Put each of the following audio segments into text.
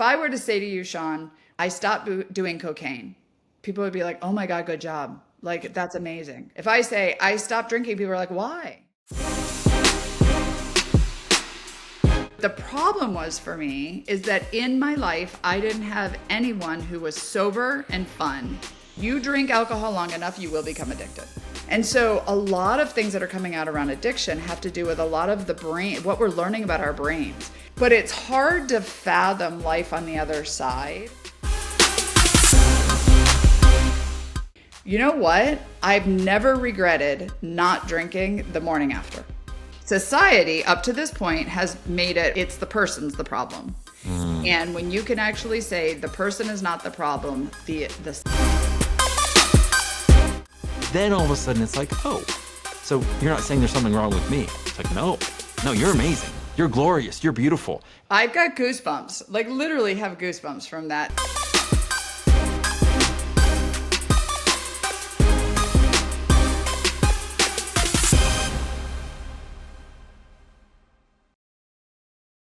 I were to say to you, Shawn, I stopped doing cocaine, people would be like, oh my God, good job. Like, that's amazing. If I say I stopped drinking, people are like, why? The problem was for me is that in my life, I didn't have anyone who was sober and fun. You drink alcohol long enough, you will become addicted. And so a lot of things that are coming out around addiction have to do with a lot of the brain, what we're learning about our brains. But it's hard to fathom life on the other side. You know what? I've never regretted not drinking the morning after. Society, up to this point, has made it's the person's the problem. And when you can actually say the person is not the problem, then all of a sudden it's like, oh, so you're not saying there's something wrong with me. It's like, no, you're amazing. You're glorious. You're beautiful. I've got goosebumps, like literally have goosebumps from that.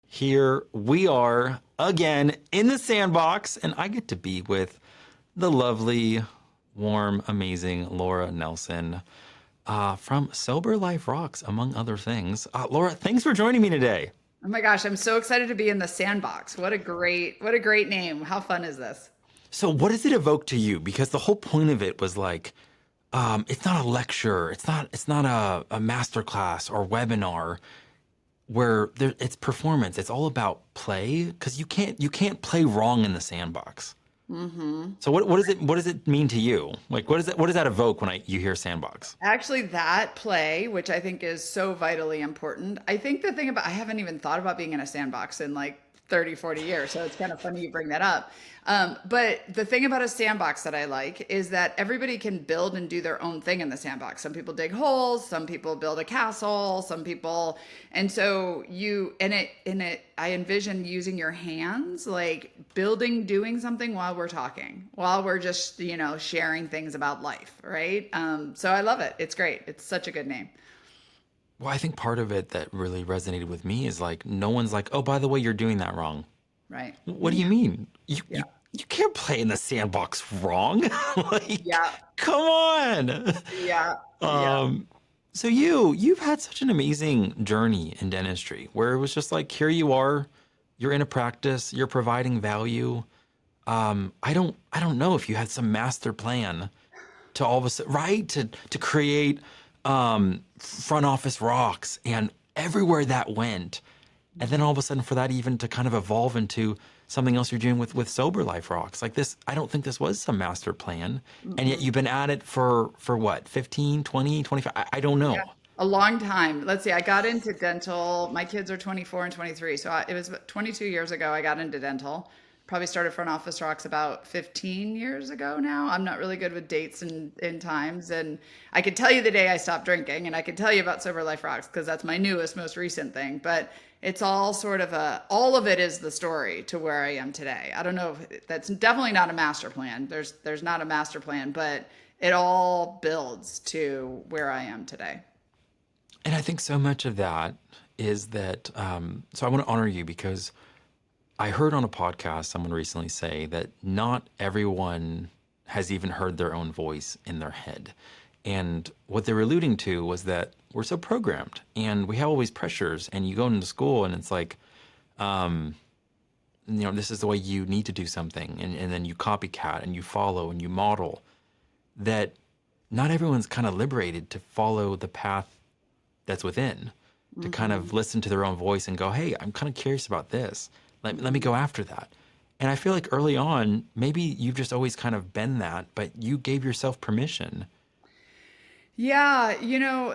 Here we are again in the Sandbox, and I get to be with the lovely, warm, amazing Laura Nelson from Sober Life Rocks, among other things. Laura, thanks for joining me today. Oh my gosh, I'm so excited to be in the Sandbox. What a great name. How fun is this? So what does it evoke to you? Because the whole point of it was like, it's not a lecture. It's not a master class or webinar where it's performance. It's all about play, because you can't play wrong in the Sandbox. Mm-hmm. So what does it mean to you? Like, what does that evoke when you hear Sandbox? Actually, that play, which I think is so vitally important. I think the thing I haven't even thought about being in a sandbox in like 30, 40 years. So it's kind of funny you bring that up. But the thing about a sandbox that I like is that everybody can build and do their own thing in the sandbox. Some people dig holes, some people build a castle, and so I envision using your hands, like doing something while we're talking, while we're just, sharing things about life. Right. So I love it. It's great. It's such a good name. Well, I think part of it that really resonated with me is like, no one's like, oh, by the way, you're doing that wrong. Right. What do you mean? You can't play in the sandbox wrong. Like, yeah. Come on. Yeah. So you've had such an amazing journey in dentistry where it was just like, here you are, you're in a practice, you're providing value. I don't know if you had some master plan to all of a sudden, right? To create front office rocks and everywhere that went. And then all of a sudden for that even to kind of evolve into something else you're doing with Sober Life Rocks. Like this, I don't think this was some master plan. Mm-hmm. And yet you've been at it for what, 15, 20, 25? I don't know. Yeah, a long time. Let's see, I got into dental. My kids are 24 and 23. So it was 22 years ago I got into dental. Probably started front office rocks about 15 years ago now. I'm not really good with dates and times. And I could tell you the day I stopped drinking, and I could tell you about Sober Life Rocks because that's my newest, most recent thing. But it's all sort of all of it is the story to where I am today. I don't know if that's definitely not a master plan. There's not a master plan, but it all builds to where I am today. And I think so much of that is that, so I want to honor you because I heard on a podcast someone recently say that not everyone has even heard their own voice in their head. And what they were alluding to was that we're so programmed and we have all these pressures, and you go into school and it's like, this is the way you need to do something. And then you copycat and you follow and you model, that not everyone's kind of liberated to follow the path that's within, to mm-hmm. kind of listen to their own voice and go, hey, I'm kind of curious about this. Let me go after that. And I feel like early on, maybe you've just always kind of been that, but you gave yourself permission. Yeah,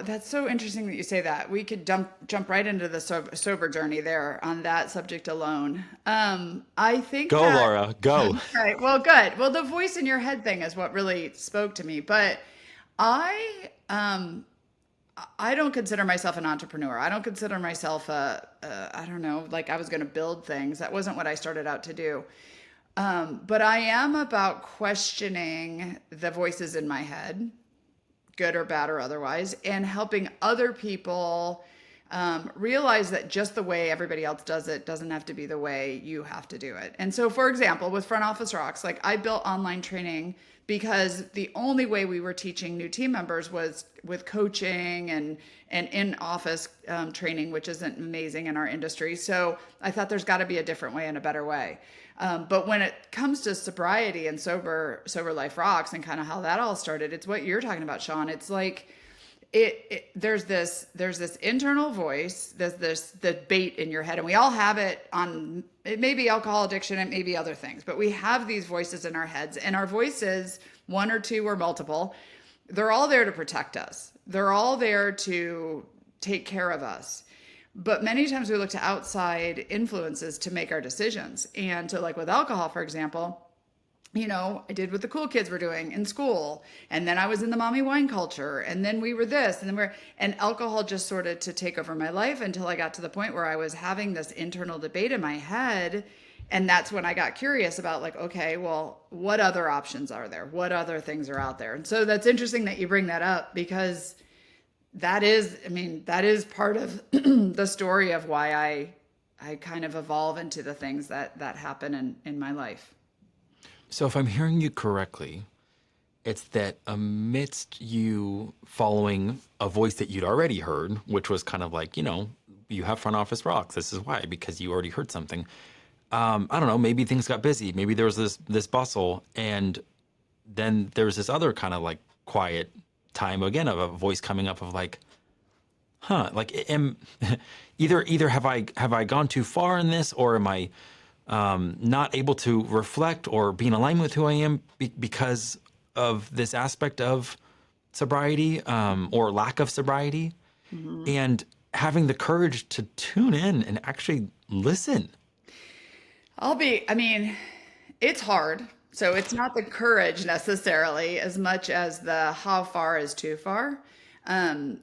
that's so interesting that you say that. We could jump right into the sober journey there on that subject alone. I think Go, Laura, go. Okay, well, good. Well, the voice in your head thing is what really spoke to me. But I don't consider myself an entrepreneur. I don't consider myself I don't know, like I was going to build things. That wasn't what I started out to do. But I am about questioning the voices in my head, good or bad or otherwise, and helping other people realize that just the way everybody else does it doesn't have to be the way you have to do it. And so, for example, with Front Office Rocks, like I built online training because the only way we were teaching new team members was with coaching and in office training, which isn't amazing in our industry. So I thought there's got to be a different way and a better way. But when it comes to sobriety and sober life rocks and kind of how that all started, it's what you're talking about, Shawn. It's like there's this internal voice, there's this debate in your head, and we all have it on, it may be alcohol addiction, it may be other things, but we have these voices in our heads, and our voices, one or two or multiple, they're all there to protect us. They're all there to take care of us. But many times we look to outside influences to make our decisions. And so like with alcohol, for example, I did what the cool kids were doing in school. And then I was in the mommy wine culture. And then we were this. And alcohol just sorted to take over my life until I got to the point where I was having this internal debate in my head. And that's when I got curious about like, okay, well, what other options are there? What other things are out there? And so that's interesting that you bring that up, because that is part of the story of why I kind of evolve into the things that happen in my life. So if I'm hearing you correctly, it's that amidst you following a voice that you'd already heard, which was kind of like, you have Front Office Rocks. This is why, because you already heard something. I don't know, maybe things got busy. Maybe there was this bustle. And then there was this other kind of like quiet time again of a voice coming up of like, like either have I gone too far in this, or am I not able to reflect or be in alignment with who I am because of this aspect of sobriety or lack of sobriety, and having the courage to tune in and actually listen. It's hard. So it's not the courage necessarily as much as the how far is too far. In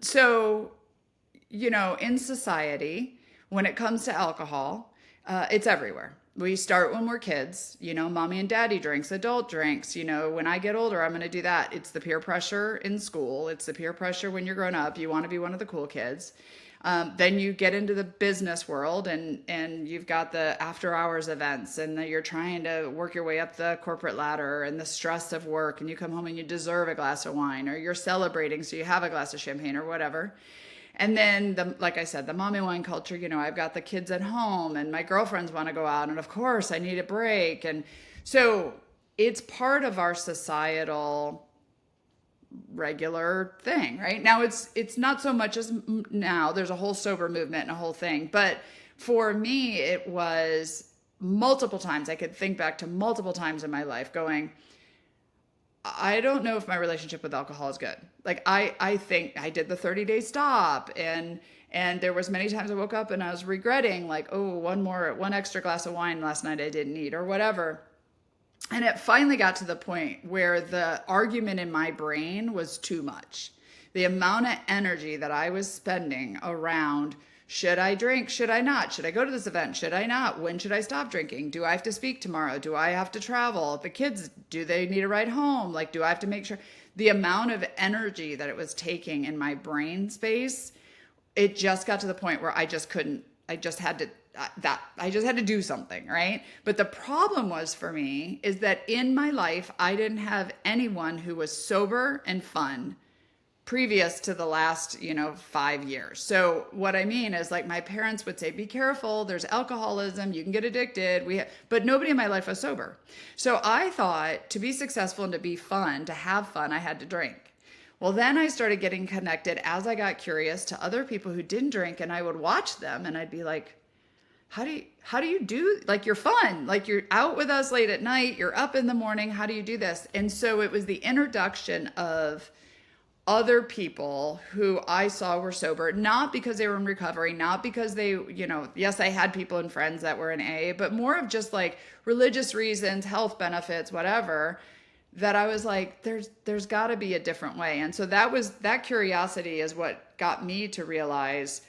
society, when it comes to alcohol, it's everywhere. We start when we're kids, mommy and daddy drinks, adult drinks, when I get older, I'm going to do that. It's the peer pressure in school. It's the peer pressure when you're grown up. You want to be one of the cool kids. Then you get into the business world and you've got the after hours events, and you're trying to work your way up the corporate ladder, and the stress of work, and you come home and you deserve a glass of wine, or you're celebrating, so you have a glass of champagne or whatever. And then, like I said, the mommy wine culture, I've got the kids at home and my girlfriends want to go out, and of course I need a break. And so it's part of our societal regular thing, right? Now it's not so much as now there's a whole sober movement and a whole thing. But for me, it was multiple times. I could think back to multiple times in my life going, I don't know if my relationship with alcohol is good. Like I think I did the 30-day stop, and there was many times I woke up and I was regretting like, oh, one extra glass of wine last night I didn't need, or whatever. And it finally got to the point where the argument in my brain was too much. The amount of energy that I was spending around, should I drink? Should I not? Should I go to this event? Should I not? When should I stop drinking? Do I have to speak tomorrow? Do I have to travel? The kids, do they need a ride home? Like, do I have to make sure? The amount of energy that it was taking in my brain space, it just got to the point where I just couldn't, I just had to do something, right? But the problem was for me is that in my life, I didn't have anyone who was sober and fun previous to the last, 5 years. So what I mean is, like, my parents would say, be careful, there's alcoholism, you can get addicted. But nobody in my life was sober. So I thought to be successful and to be fun, to have fun, I had to drink. Well, then I started getting connected as I got curious to other people who didn't drink, and I would watch them and I'd be like, how do you do, like, you're fun, like you're out with us late at night, you're up in the morning, how do you do this? And so it was the introduction of other people who I saw were sober, not because they were in recovery, not because they, yes, I had people and friends that were in AA, but more of just like religious reasons, health benefits, whatever, that I was like, there's got to be a different way. And so that curiosity is what got me to realize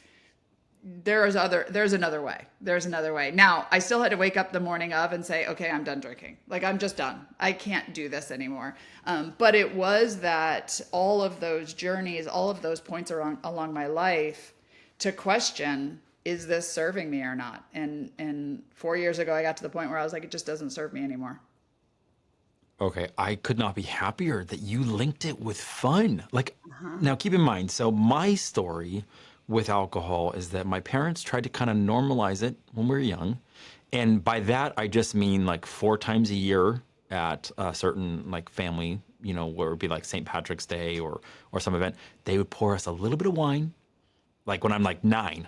there's another way. There's another way. Now, I still had to wake up the morning of and say, okay, I'm done drinking. Like, I'm just done. I can't do this anymore. But it was that all of those journeys, all of those points along my life to question, is this serving me or not? And 4 years ago, I got to the point where I was like, it just doesn't serve me anymore. Okay, I could not be happier that you linked it with fun. Like, Uh-huh. now keep in mind, so my story with alcohol is that my parents tried to kind of normalize it when we were young. And by that, I just mean like 4 times a year at a certain like family, where it would be like St. Patrick's Day or some event, they would pour us a little bit of wine, like when I'm like 9,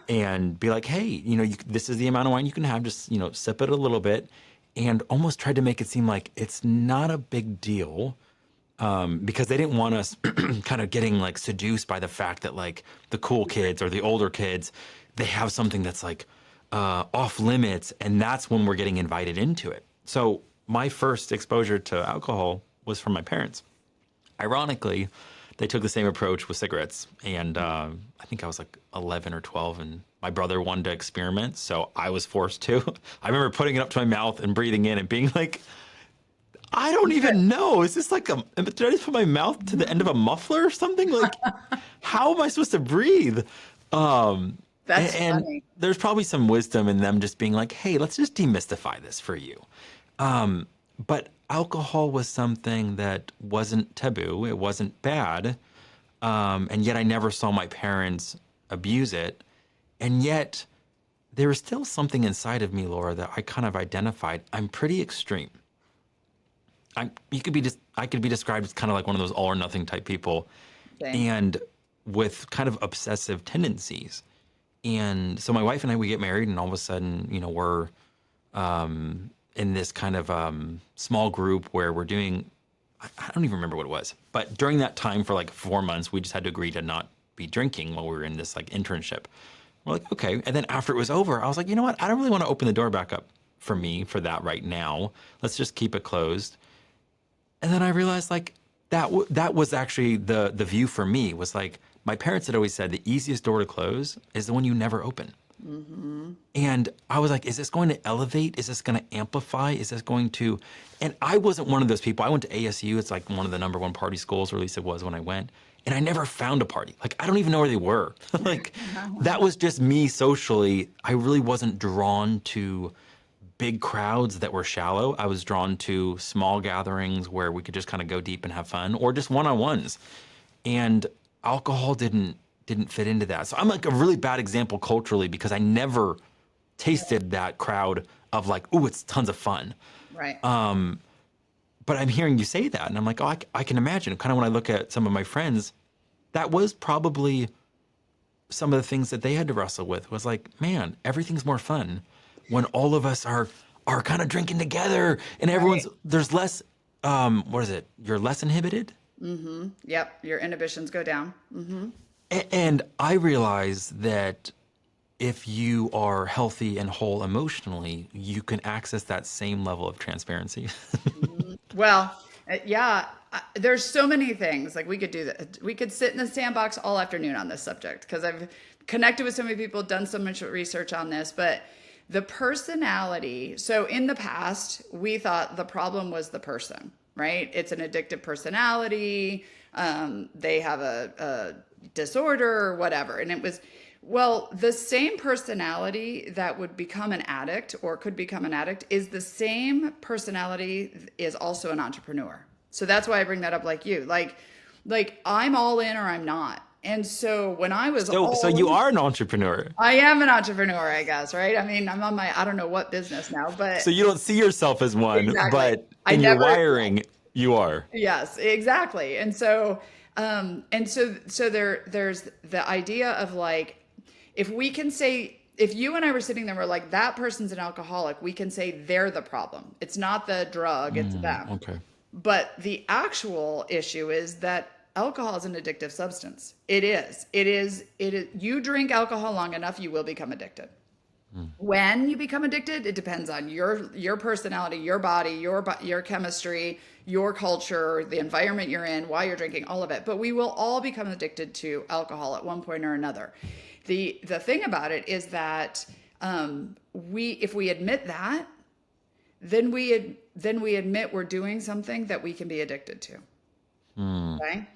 and be like, hey, this is the amount of wine you can have, just, sip it a little bit, and almost tried to make it seem like it's not a big deal, because they didn't want us kind of getting like seduced by the fact that like the cool kids or the older kids, they have something that's like off limits, and that's when we're getting invited into it. So my first exposure to alcohol was from my parents. Ironically, they took the same approach with cigarettes. And I think I was like 11 or 12, and my brother wanted to experiment, so I was forced to. I remember putting it up to my mouth and breathing in and being like, I don't even know. Is this like did I just put my mouth to the end of a muffler or something? Like, how am I supposed to breathe? That's And funny. there's probably some wisdom in them just being like, hey, let's just demystify this for you. But alcohol was something that wasn't taboo. It wasn't bad. And yet I never saw my parents abuse it. And yet there was still something inside of me, Laura, that I kind of identified. I'm pretty extreme. I could be described as kind of like one of those all or nothing type people, Same. and with kind of obsessive tendencies. And so my wife and I, we get married, and all of a sudden, we're in this kind of small group where we're doing, I don't even remember what it was, but during that time for like 4 months, we just had to agree to not be drinking while we were in this like internship. We're like, okay. And then after it was over, I was like, you know what? I don't really want to open the door back up for me for that right now. Let's just keep it closed. And then I realized like that was actually the view for me, was like my parents had always said the easiest door to close is the one you never open. Mm-hmm. And I was like, is this going to elevate? Is this going to amplify? Is this going to, and I wasn't one of those people. I went to ASU. It's like one of the number one party schools, or at least it was when I went. And I never found a party. Like, I don't even know where they were. Like, that was just me socially. I really wasn't drawn to big crowds that were shallow. I was drawn to small gatherings where we could just kind of go deep and have fun, or just one-on-ones. And alcohol didn't fit into that. So I'm like a really bad example culturally, because I never tasted that crowd of like, ooh, it's tons of fun. Right. But I'm hearing you say that, and I'm like, oh, I can imagine. Kind of when I look at some of my friends, that was probably some of the things that they had to wrestle with, was like, man, everything's more fun when all of us are kind of drinking together, and Right. there's less, what is it? You're less inhibited. Mm-hmm. Yep. Your inhibitions go down. Mm-hmm. And I realize that if you are healthy and whole emotionally, you can access that same level of transparency. Well, yeah, there's so many things like we could do that. We could sit in the sandbox all afternoon on this subject, because I've connected with so many people, done so much research on this, but the personality. So in the past, we thought the problem was the person, right? It's an addictive personality. They have a disorder or whatever. And it was, well, the same personality that would become an addict or could become an addict is the same personality is also an entrepreneur. So that's why I bring that up, like you. Like I'm all in or I'm not. And so when I was So all you in, are an entrepreneur. I am an entrepreneur, I guess, right? I mean, I'm on my I don't know what business now, but So you don't see yourself as one, exactly. but I in your never wiring, you are. Yes, exactly. And so there's the idea of like, if we can say, if you and I were sitting there, we're like, that person's an alcoholic, we can say they're the problem. It's not the drug, it's them. Okay. But the actual issue is that alcohol is an addictive substance. It is. You drink alcohol long enough, you will become addicted. When you become addicted, it depends on your personality, your body, your chemistry, your culture, the environment you're in, why you're drinking, all of it. But we will all become addicted to alcohol at one point or another. The thing about it is that if we admit that, then we admit we're doing something that we can be addicted to. Okay.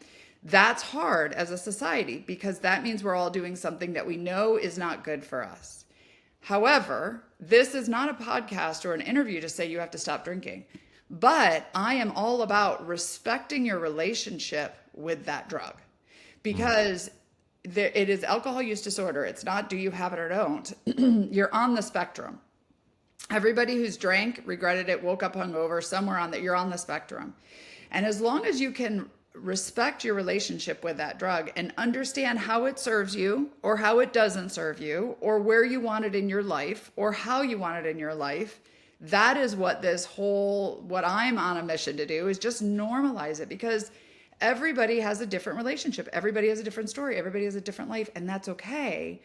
That's hard as a society because that means we're all doing something that we know is not good for us. However, this is not a podcast or an interview to say you have to stop drinking, but I am all about respecting your relationship with that drug because it is alcohol use disorder. It's not do you have it or don't. You're on the spectrum. Everybody who's drank, regretted it, woke up hungover, somewhere on that, you're on the spectrum. And as long as you can respect your relationship with that drug and understand how it serves you or how it doesn't serve you or where you want it in your life or how you want it in your life, that is what what I'm on a mission to do is just normalize it because everybody has a different relationship. Everybody has a different story. Everybody has a different life, and that's okay.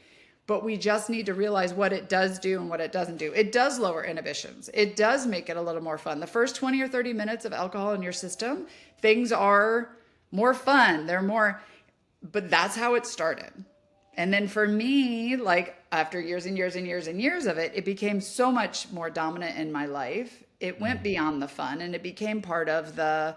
But we just need to realize what it does do and what it doesn't do. It does lower inhibitions. It does make it a little more fun. The first 20 or 30 minutes of alcohol in your system, things are more fun. But that's how it started. And then for me, like after years and years and years and years of it, it became so much more dominant in my life. It went beyond the fun and it became part of the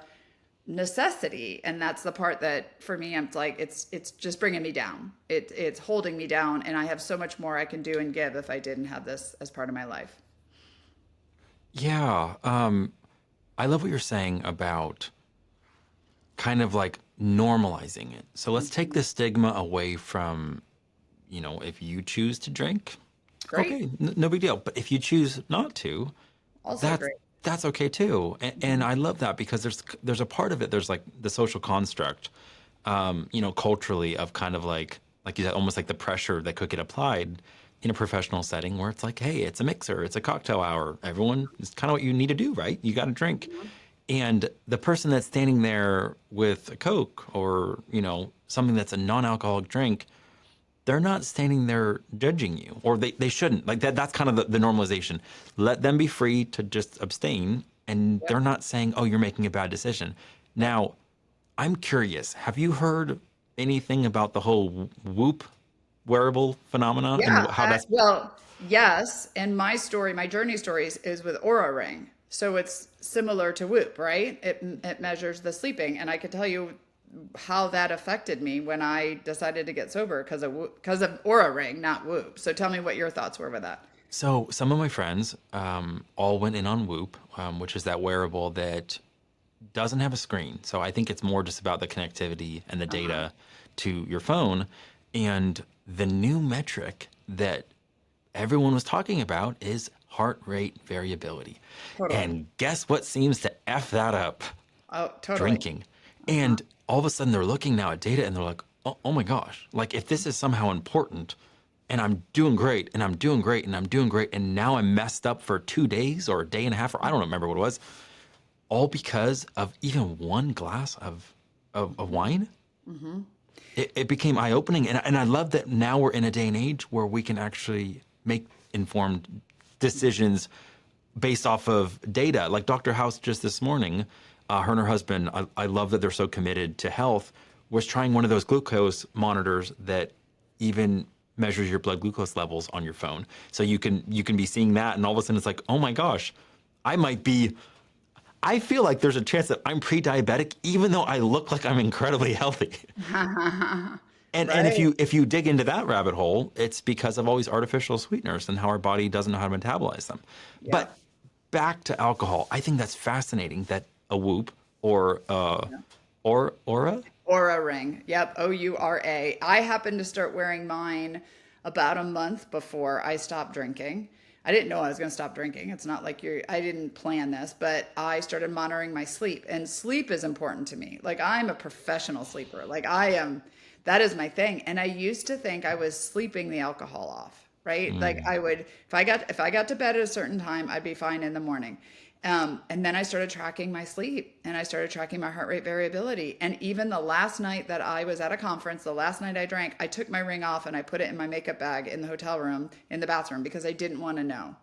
necessity. And that's the part that for me, I'm like, it's just bringing me down. It's holding me down. And I have so much more I can do and give if I didn't have this as part of my life. Yeah. I love what you're saying about kind of like normalizing it. So let's take the stigma away from, if you choose to drink, Great. okay, no big deal. But if you choose not to, Also that's great. that's okay too. And I love that because there's a part of it. There's like the social construct, culturally of kind of like you said, almost like the pressure that could get applied in a professional setting where it's like, hey, it's a mixer, it's a cocktail hour. Everyone, it's kind of what you need to do, right? You got to drink. And the person that's standing there with a Coke or, something that's a non-alcoholic drink, they're not standing there judging you, or they shouldn't. Like that's kind of the normalization. Let them be free to just abstain, and Yep. they're not saying, "Oh, you're making a bad decision." Now, I'm curious. Have you heard anything about the whole Whoop wearable phenomena Yeah. and how that's? Well, yes. And my journey story is with Aura Ring. So it's similar to Whoop, right? It measures the sleeping. And I could tell you how that affected me when I decided to get sober because of Aura Ring, not Whoop. So tell me what your thoughts were with that. So some of my friends all went in on Whoop, which is that wearable that doesn't have a screen. So I think it's more just about the connectivity and the data to your phone. And the new metric that everyone was talking about is heart rate variability. Totally. And guess what seems to F that up? Oh, totally. Drinking. And all of a sudden they're looking now at data and they're like, oh my gosh, like if this is somehow important and I'm doing great and I'm doing great and I'm doing great and now I'm messed up for 2 days or a day and a half, or I don't remember what it was, all because of even one glass of wine. It became eye-opening. And I love that now we're in a day and age where we can actually make informed decisions based off of data. Like Dr. House just this morning, her and her husband, I love that they're so committed to health, was trying one of those glucose monitors that even measures your blood glucose levels on your phone. So you can be seeing that, and all of a sudden it's like, oh my gosh, I feel like there's a chance that I'm pre-diabetic, even though I look like I'm incredibly healthy. And Right. if you dig into that rabbit hole, it's because of all these artificial sweeteners and how our body doesn't know how to metabolize them. Yeah. But back to alcohol, I think that's fascinating that a Whoop or Aura. Aura Ring. Yep. Oura. I happened to start wearing mine about a month before I stopped drinking. I didn't know I was going to stop drinking. It's not like I didn't plan this, but I started monitoring my sleep, and sleep is important to me. Like I'm a professional sleeper. That is my thing. And I used to think I was sleeping the alcohol off, right? Like I would, if I got to bed at a certain time, I'd be fine in the morning. And then I started tracking my sleep and I started tracking my heart rate variability. And even the last night that I was at a conference, the last night I drank, I took my ring off and I put it in my makeup bag in the hotel room, in the bathroom, because I didn't want to know.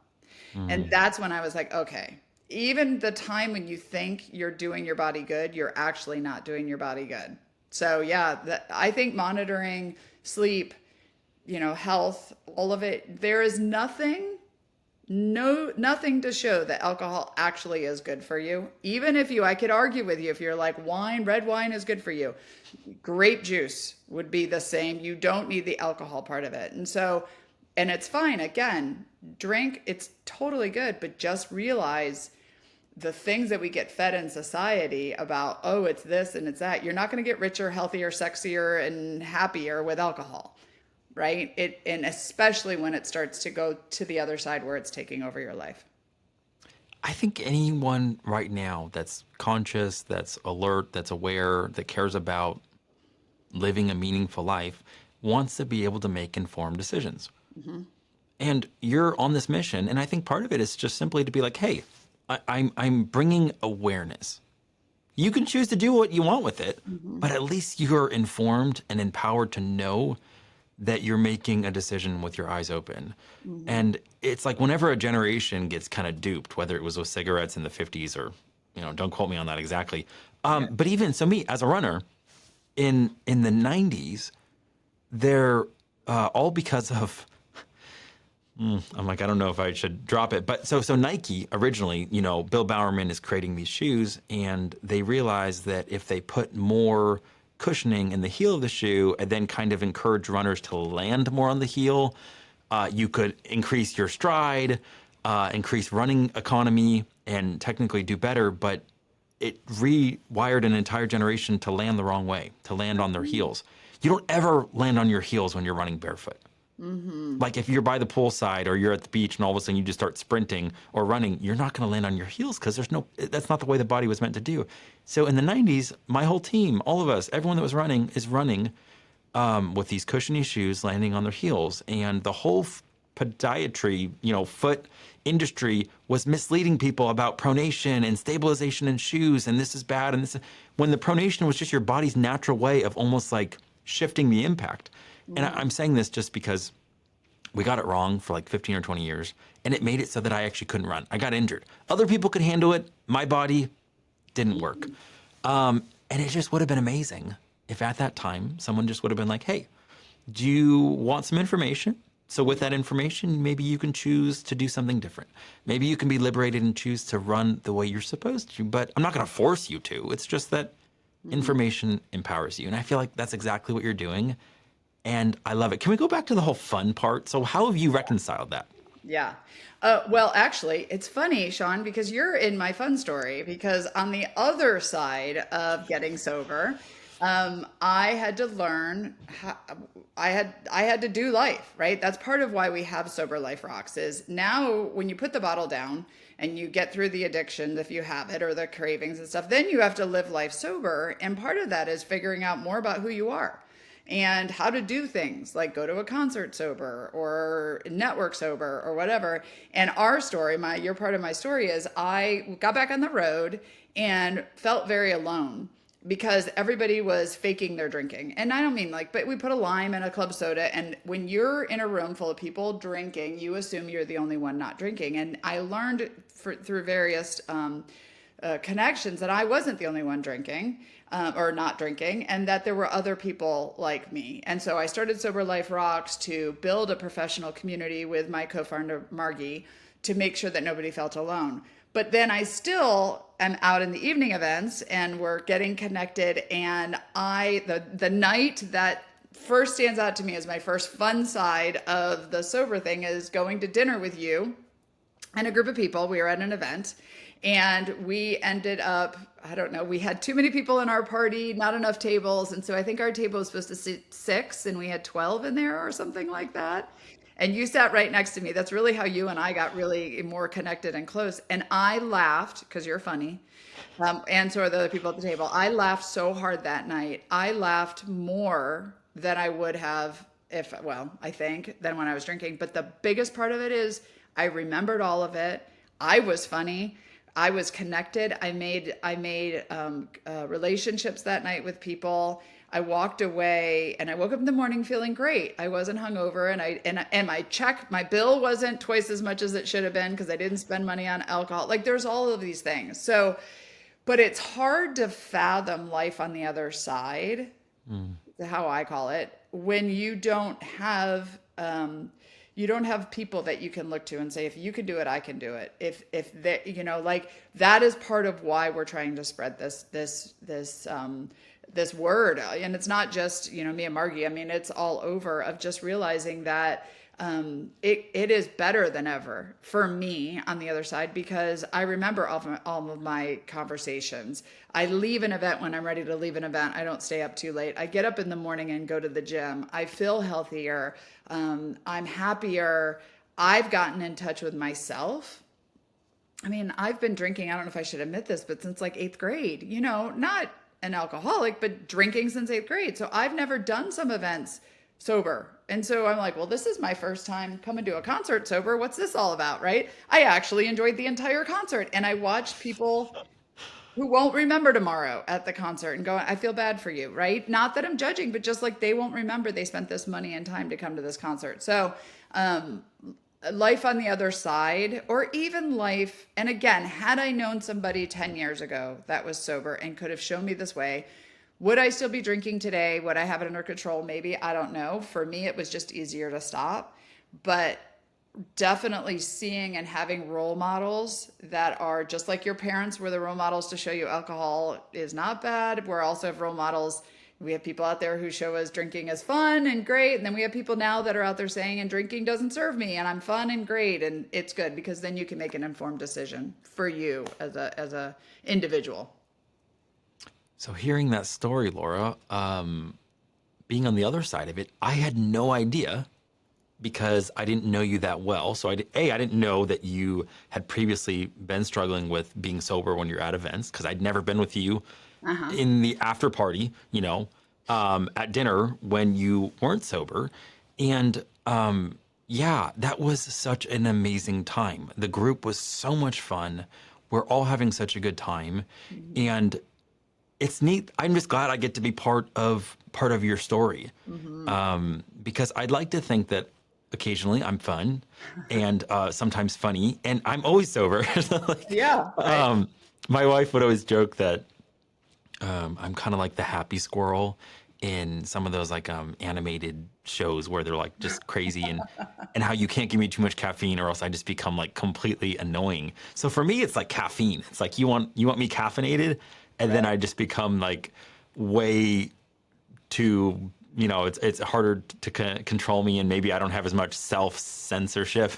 And that's when I was like, okay, even the time when you think you're doing your body good, you're actually not doing your body good. So yeah, I think monitoring sleep, health, all of it, there is nothing to show that alcohol actually is good for you. Even if I could argue with you if you're like red wine is good for you. Grape juice would be the same. You don't need the alcohol part of it. And it's fine. Again, drink, it's totally good, but just realize the things that we get fed in society about, oh, it's this and it's that. You're not going to get richer, healthier, sexier, and happier with alcohol, right? And especially when it starts to go to the other side where it's taking over your life. I think anyone right now that's conscious, that's alert, that's aware, that cares about living a meaningful life wants to be able to make informed decisions. Mm-hmm. And you're on this mission. And I think part of it is just simply to be like, hey, I'm bringing awareness. You can choose to do what you want with it, but at least you're informed and empowered to know that you're making a decision with your eyes open. And it's like whenever a generation gets kind of duped, whether it was with cigarettes in the 50s or, don't quote me on that exactly. But even so me as a runner in the 90s, they're all because of I'm like, I don't know if I should drop it. But so Nike originally, Bill Bowerman is creating these shoes, and they realized that if they put more cushioning in the heel of the shoe and then kind of encourage runners to land more on the heel, you could increase your stride, increase running economy, and technically do better. But it rewired an entire generation to land the wrong way, to land on their heels. You don't ever land on your heels when you're running barefoot. Like if you're by the poolside or you're at the beach and all of a sudden you just start sprinting or running, you're not going to land on your heels because that's not the way the body was meant to do. So in the 90s, my whole team, all of us, everyone that was running is running with these cushiony shoes landing on their heels. And the whole podiatry, foot industry was misleading people about pronation and stabilization in shoes. And this is bad. And when the pronation was just your body's natural way of almost like shifting the impact. And I'm saying this just because we got it wrong for like 15 or 20 years, and it made it so that I actually couldn't run. I got injured. Other people could handle it. My body didn't work. And it just would have been amazing if at that time someone just would have been like, hey, do you want some information? So with that information, maybe you can choose to do something different. Maybe you can be liberated and choose to run the way you're supposed to, but I'm not going to force you to. It's just that information empowers you. And I feel like that's exactly what you're doing. And I love it. Can we go back to the whole fun part? So how have you reconciled that? Yeah. Well, actually, it's funny, Shawn, because you're in my fun story. Because on the other side of getting sober, I had to learn how, I had to do life, right? That's part of why we have Sober Life Rocks is now when you put the bottle down and you get through the addiction, if you have it, or the cravings and stuff, then you have to live life sober. And part of that is figuring out more about who you are and how to do things like go to a concert sober or network sober or whatever. And our story, your part of my story is I got back on the road and felt very alone because everybody was faking their drinking. And I don't mean but we put a lime in a club soda. And when you're in a room full of people drinking, you assume you're the only one not drinking. And I learned through various connections that I wasn't the only one drinking or not drinking, and that there were other people like me. And so I started Sober Life Rocks to build a professional community with my co-founder, Margie, to make sure that nobody felt alone. But then I still am out in the evening events and we're getting connected. And the night that first stands out to me as my first fun side of the sober thing is going to dinner with you and a group of people. We were at an event and we ended up, I don't know, we had too many people in our party, not enough tables. And so I think our table was supposed to sit 6 and we had 12 in there or something like that. And you sat right next to me. That's really how you and I got really more connected and close. And I laughed because you're funny. And so are the other people at the table. I laughed so hard that night. I laughed more than I would have I think, than when I was drinking. But the biggest part of it is I remembered all of it. I was funny. I was connected. I made relationships that night with people. I walked away and I woke up in the morning feeling great. I wasn't hungover and my bill wasn't twice as much as it should have been because I didn't spend money on alcohol. Like there's all of these things. So, but it's hard to fathom life on the other side, how I call it, when you don't have You don't have people that you can look to and say, if you can do it, I can do it. If that, like that is part of why we're trying to spread this word. And it's not just, me and Margie. I mean, it's all over, of just realizing that it is better than ever for me on the other side, because I remember all of my conversations. I leave an event when I'm ready to leave an event. I don't stay up too late. I get up in the morning and go to the gym. I feel healthier. I'm happier. I've gotten in touch with myself. I mean, I've been drinking, I don't know if I should admit this, but since like eighth grade, not an alcoholic, but drinking since eighth grade. So I've never done some events sober. And so I'm like, well, this is my first time coming to a concert sober. What's this all about, right? I actually enjoyed the entire concert, and I watched people who won't remember tomorrow at the concert and go, I feel bad for you, right? Not that I'm judging, but just like they won't remember they spent this money and time to come to this concert. So, life on the other side, or even life, and again, had I known somebody 10 years ago that was sober and could have shown me this way, would I still be drinking today? Would I have it under control? Maybe. I don't know. For me, it was just easier to stop. But definitely seeing and having role models that are just like your parents were the role models to show you alcohol is not bad. We're also have role models. We have people out there who show us drinking is fun and great. And then we have people now that are out there saying, and drinking doesn't serve me, and I'm fun and great. And it's good, because then you can make an informed decision for you as a individual. So hearing that story, Laura, being on the other side of it, I had no idea, because I didn't know you that well. So I didn't know that you had previously been struggling with being sober when you're at events, because I'd never been with you in the after party, at dinner when you weren't sober. And yeah, that was such an amazing time. The group was so much fun. We're all having such a good time. And it's neat. I'm just glad I get to be part of your story, because I'd like to think that occasionally I'm fun and sometimes funny, and I'm always sober. Like, Yeah. Right. my wife would always joke that I'm kind of like the happy squirrel in some of those like animated shows where they're like just crazy, and how you can't give me too much caffeine or else I just become like completely annoying. So for me, it's like caffeine. It's like you want me caffeinated, and then I just become like way too, it's harder to control me, and maybe I don't have as much self censorship.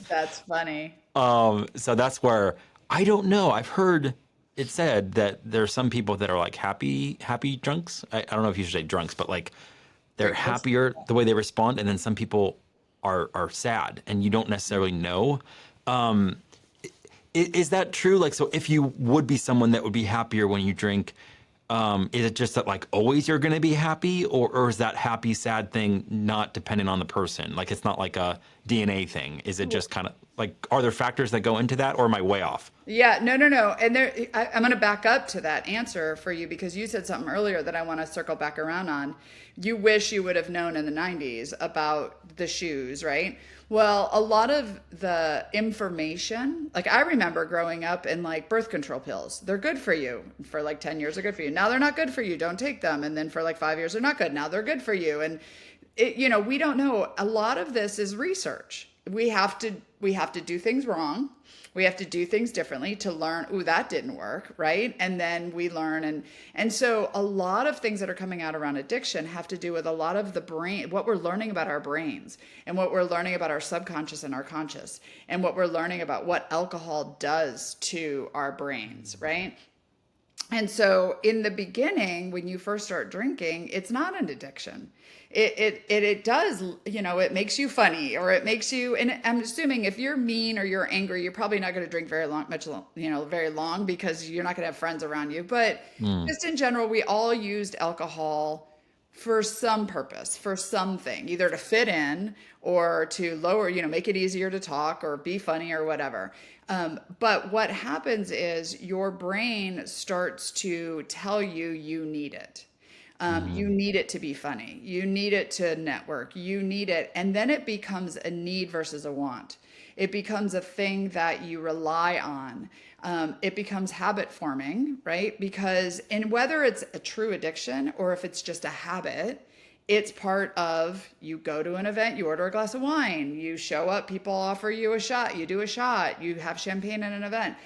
That's funny. So that's where I don't know. I've heard it said that there are some people that are like happy drunks. I don't know if you should say drunks, but like they're happier the way they respond, and then some people are sad, and you don't necessarily know. Is that true? Like, so if you would be someone that would be happier when you drink, is it just that like always you're going to be happy, or is that happy, sad thing not dependent on the person? Like, it's not like a DNA thing. Is it just kind of like, are there factors that go into that, or am I way off? Yeah, no. And I'm going to back up to that answer for you, because you said something earlier that I want to circle back around on. You wish you would have known in the 90s about the shoes, right? Well, a lot of the information, like I remember growing up and like birth control pills, they're good for you. For like 10 years, they're good for you. Now they're not good for you. Don't take them. And then for like 5 years, they're not good. Now they're good for you. And we don't know. A lot of this is research. We have to do things wrong. We have to do things differently to learn, ooh, that didn't work, right? And then we learn. And so a lot of things that are coming out around addiction have to do with a lot of the brain, what we're learning about our brains, and what we're learning about our subconscious and our conscious, and what we're learning about what alcohol does to our brains, right? And so in the beginning, when you first start drinking, it's not an addiction. It does, it makes you funny, or it makes you, and I'm assuming if you're mean or you're angry, you're probably not going to drink very long, because you're not going to have friends around you. But just in general, we all used alcohol for some purpose, for something, either to fit in or to lower, make it easier to talk or be funny or whatever. But what happens is your brain starts to tell you you need it. You need it to be funny. You need it to network. You need it. And then it becomes a need versus a want. It becomes a thing that you rely on. It becomes habit forming, right? Because, and whether it's a true addiction or if it's just a habit, It's part of, you go to an event, you order a glass of wine, you show up, people offer you a shot, you do a shot, you have champagne at an event.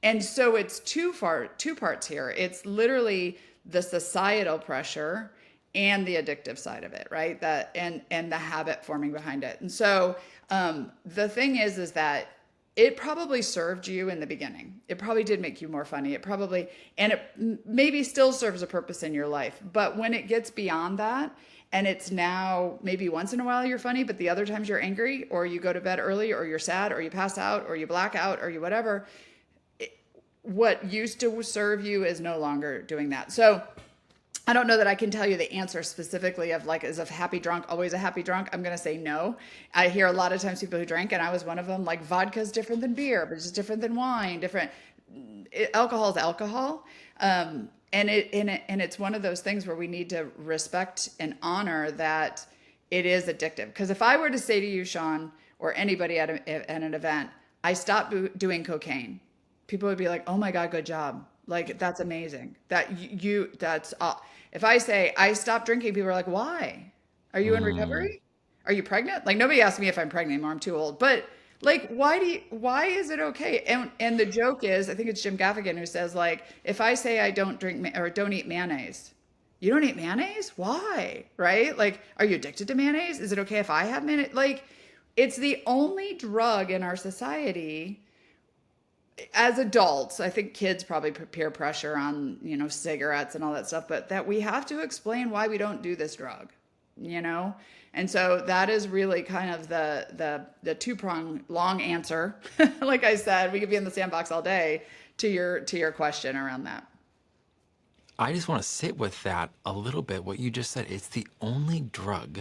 And so it's two parts here. It's literally the societal pressure and the addictive side of it, right? That and the habit forming behind it. And so the thing is that it probably served you in the beginning. It probably did make you more funny. It probably, and it maybe still serves a purpose in your life. But when it gets beyond that, and it's now maybe once in a while you're funny, but the other times you're angry, or you go to bed early, or you're sad, or you pass out, or you black out, or you whatever, what used to serve you is no longer doing that. So I don't know that I can tell you the answer specifically of like, is a happy drunk always a happy drunk? I'm going to say no. I hear a lot of times people who drink, and I was one of them, like vodka is different than beer, but it's just different than wine, different. Alcohol is alcohol. And it's one of those things where we need to respect and honor that it is addictive. Because if I were to say to you, Shawn, or anybody at an event, I stopped doing cocaine, people would be like, "Oh my God, good job. Like, that's amazing. If I say I stopped drinking, people are like, why? Are you in Mm. recovery? Are you pregnant? Like, nobody asks me if I'm pregnant anymore. I'm too old. But like, why is it okay? And the joke is, I think it's Jim Gaffigan who says, like, if I say I don't drink or don't eat mayonnaise, you don't eat mayonnaise? Why? Right? Like, are you addicted to mayonnaise? Is it okay if I have mayonnaise? Like, it's the only drug in our society as adults. I think kids probably put peer pressure on, cigarettes and all that stuff, but that we have to explain why we don't do this drug, you know? And so that is really kind of the two-prong long answer. Like I said, we could be in the sandbox all day to your question around that. I just want to sit with that a little bit. What you just said, it's the only drug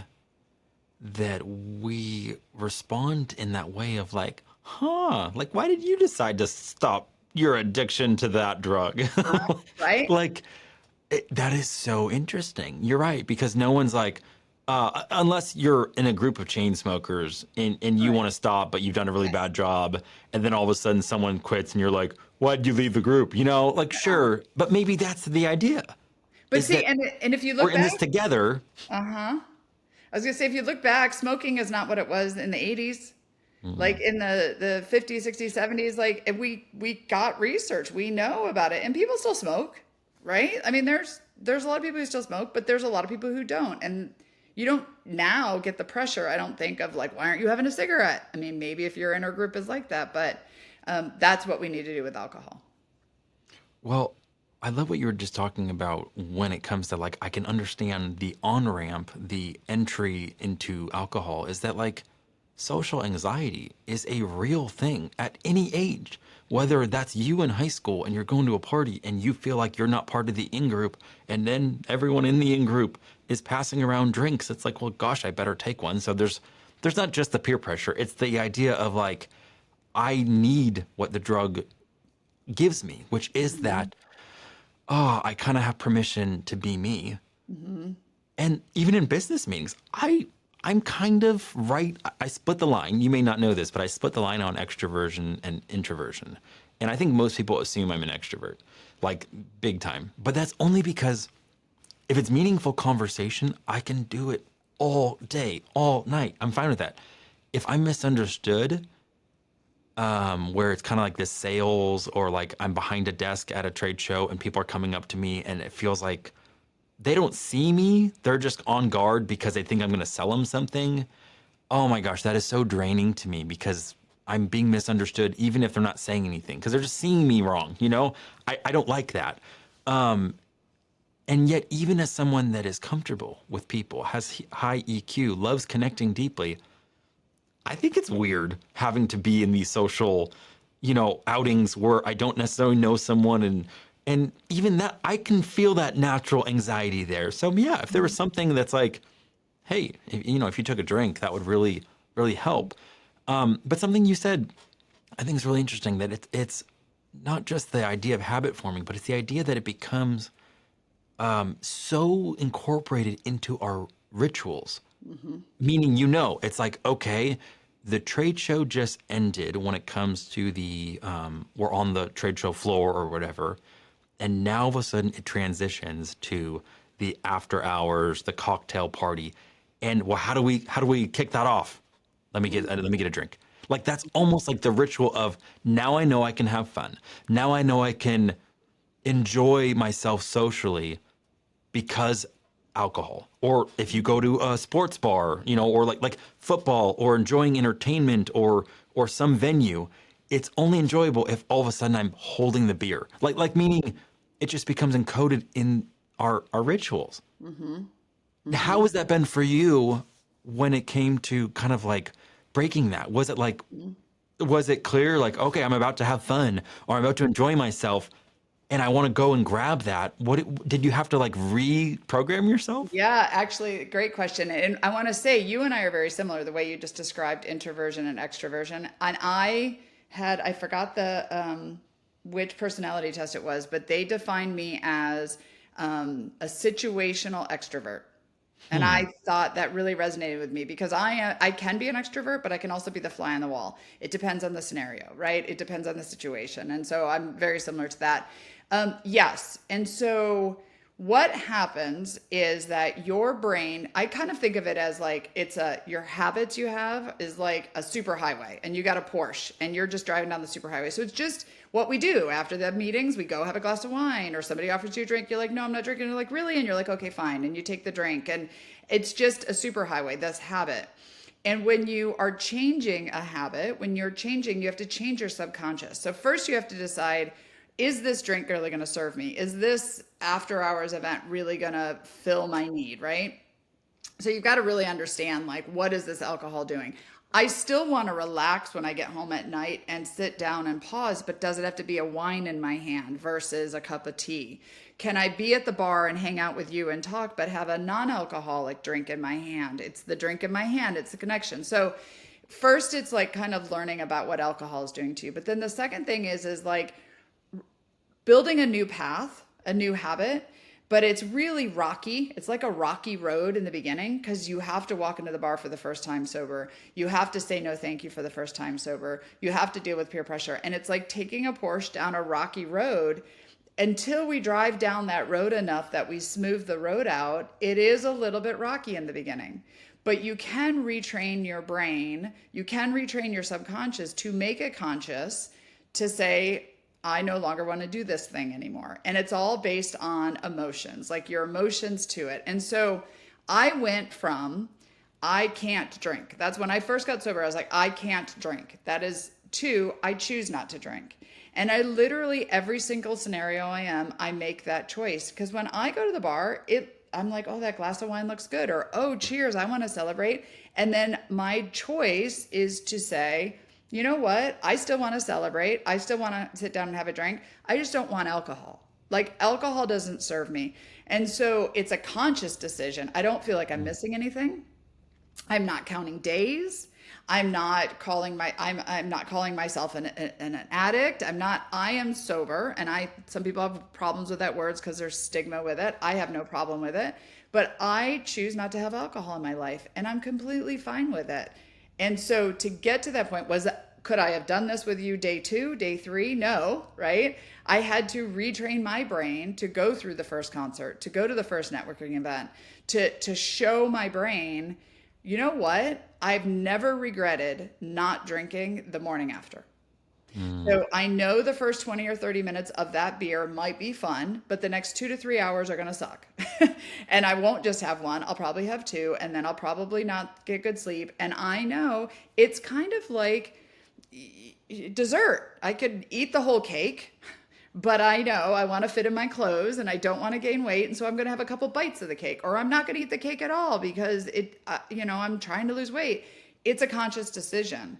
that we respond in that way of like, huh, like, why did you decide to stop your addiction to that drug? Right? Like, that is so interesting. You're right, because no one's like, unless you're in a group of chain smokers and you Right. want to stop, but you've done a really Right. bad job, and then all of a sudden someone quits and you're like, why'd you leave the group? You know, like, sure, but maybe that's the idea, But is see, that and if you we're look in back, this together. uh-huh. I was gonna say, if you look back, smoking is not what it was in the 80s. Like Mm. in the 50s, 60s, 70s, like we got research, we know about it, and people still smoke, right? I mean, there's a lot of people who still smoke, but there's a lot of people who don't. And you don't now get the pressure, I don't think, of like, why aren't you having a cigarette? I mean, maybe if your inner group is like that, but that's what we need to do with alcohol. Well, I love what you were just talking about when it comes to like, I can understand the on ramp, the entry into alcohol is that like social anxiety is a real thing at any age. Whether that's you in high school and you're going to a party and you feel like you're not part of the in group, and then everyone in the in group is passing around drinks. It's like, well, gosh, I better take one. So there's not just the peer pressure. It's the idea of like, I need what the drug gives me, which is Hmm. that, oh, I kind of have permission to be me. Hmm. And even in business meetings, I'm kind of right. I split the line. You may not know this, but I split the line on extroversion and introversion. And I think most people assume I'm an extrovert, like big time. But that's only because if it's meaningful conversation, I can do it all day, all night. I'm fine with that. If I'm misunderstood, where it's kind of like this sales, or like I'm behind a desk at a trade show and people are coming up to me and it feels like they don't see me. They're just on guard because they think I'm going to sell them something. Oh my gosh, that is so draining to me because I'm being misunderstood, even if they're not saying anything, because they're just seeing me wrong. You know, I don't like that. And yet, even as someone that is comfortable with people, has high EQ, loves connecting deeply, I think it's weird having to be in these social, outings where I don't necessarily know someone, and even that I can feel that natural anxiety there. So yeah, if there was something that's like, hey, if you took a drink, that would really, really help. But something you said, I think is really interesting, that it's not just the idea of habit forming, but it's the idea that it becomes so incorporated into our rituals. Hmm. Meaning, it's like, okay, the trade show just ended when it comes to we're on the trade show floor or whatever. And now all of a sudden it transitions to the after hours, the cocktail party. And well, how do we kick that off? Let me get a drink. Like that's almost like the ritual of now I know I can have fun. Now I know I can enjoy myself socially because alcohol. Or if you go to a sports bar, or like football or enjoying entertainment or some venue, it's only enjoyable if all of a sudden I'm holding the beer. Like meaning it just becomes encoded in our rituals. Mm-hmm. How Mm-hmm. has that been for you when it came to kind of like breaking that? Was it clear like, okay, I'm about to have fun or I'm about to enjoy myself and I want to go and grab that? Did you have to like reprogram yourself? Yeah, actually, great question. And I want to say you and I are very similar, the way you just described introversion and extroversion. And I forgot which personality test it was, but they defined me as a situational extrovert. And Hmm. I thought that really resonated with me because I can be an extrovert, but I can also be the fly on the wall. It depends on the scenario, right? It depends on the situation. And so I'm very similar to that. Yes. And so what happens is that your brain, I kind of think of it as like your habits you have is like a super highway and you got a Porsche and you're just driving down the super highway. So it's just what we do after the meetings. We go have a glass of wine or somebody offers you a drink. You're like, no, I'm not drinking. You're like, really? And you're like, okay, fine. And you take the drink and it's just a super highway. That's habit. And when you are changing a habit, when you're changing, you have to change your subconscious. So first you have to decide, is this drink really going to serve me? Is this after hours event really going to fill my need, right? So you've got to really understand like what is this alcohol doing? I still want to relax when I get home at night and sit down and pause, but does it have to be a wine in my hand versus a cup of tea? Can I be at the bar and hang out with you and talk, but have a non-alcoholic drink in my hand? It's the drink in my hand, it's the connection. So first it's like kind of learning about what alcohol is doing to you. But then the second thing is like building a new path, a new habit, but it's really rocky. It's like a rocky road in the beginning because you have to walk into the bar for the first time sober. You have to say no thank you for the first time sober. You have to deal with peer pressure. And it's like taking a Porsche down a rocky road until we drive down that road enough that we smooth the road out. It is a little bit rocky in the beginning. But you can retrain your brain, you can retrain your subconscious to make it conscious to say, I no longer want to do this thing anymore. And it's all based on emotions, like your emotions to it. And so I went from I can't drink. That's when I first got sober. I was like, I can't drink. That is two, I choose not to drink. And I literally, every single scenario I make that choice. Because when I go to the bar, I'm like, oh, that glass of wine looks good. Or, oh, cheers, I want to celebrate. And then my choice is to say, you know what? I still want to celebrate. I still want to sit down and have a drink. I just don't want alcohol. Like alcohol doesn't serve me. And so it's a conscious decision. I don't feel like I'm missing anything. I'm not counting days. I'm not calling myself an addict. I am sober. And some people have problems with that words because there's stigma with it. I have no problem with it, but I choose not to have alcohol in my life and I'm completely fine with it. And so to get to that point could I have done this with you day 2, day 3? No, right? I had to retrain my brain to go through the first concert, to go to the first networking event, to show my brain, you know what? I've never regretted not drinking the morning after. Mm. So I know the first 20 or 30 minutes of that beer might be fun, but the next 2 to 3 hours are going to suck. And I won't just have one. I'll probably have two, and then I'll probably not get good sleep. And I know it's kind of like dessert. I could eat the whole cake, but I know I want to fit in my clothes and I don't want to gain weight. And so I'm going to have a couple bites of the cake, or I'm not going to eat the cake at all because I'm trying to lose weight. It's a conscious decision.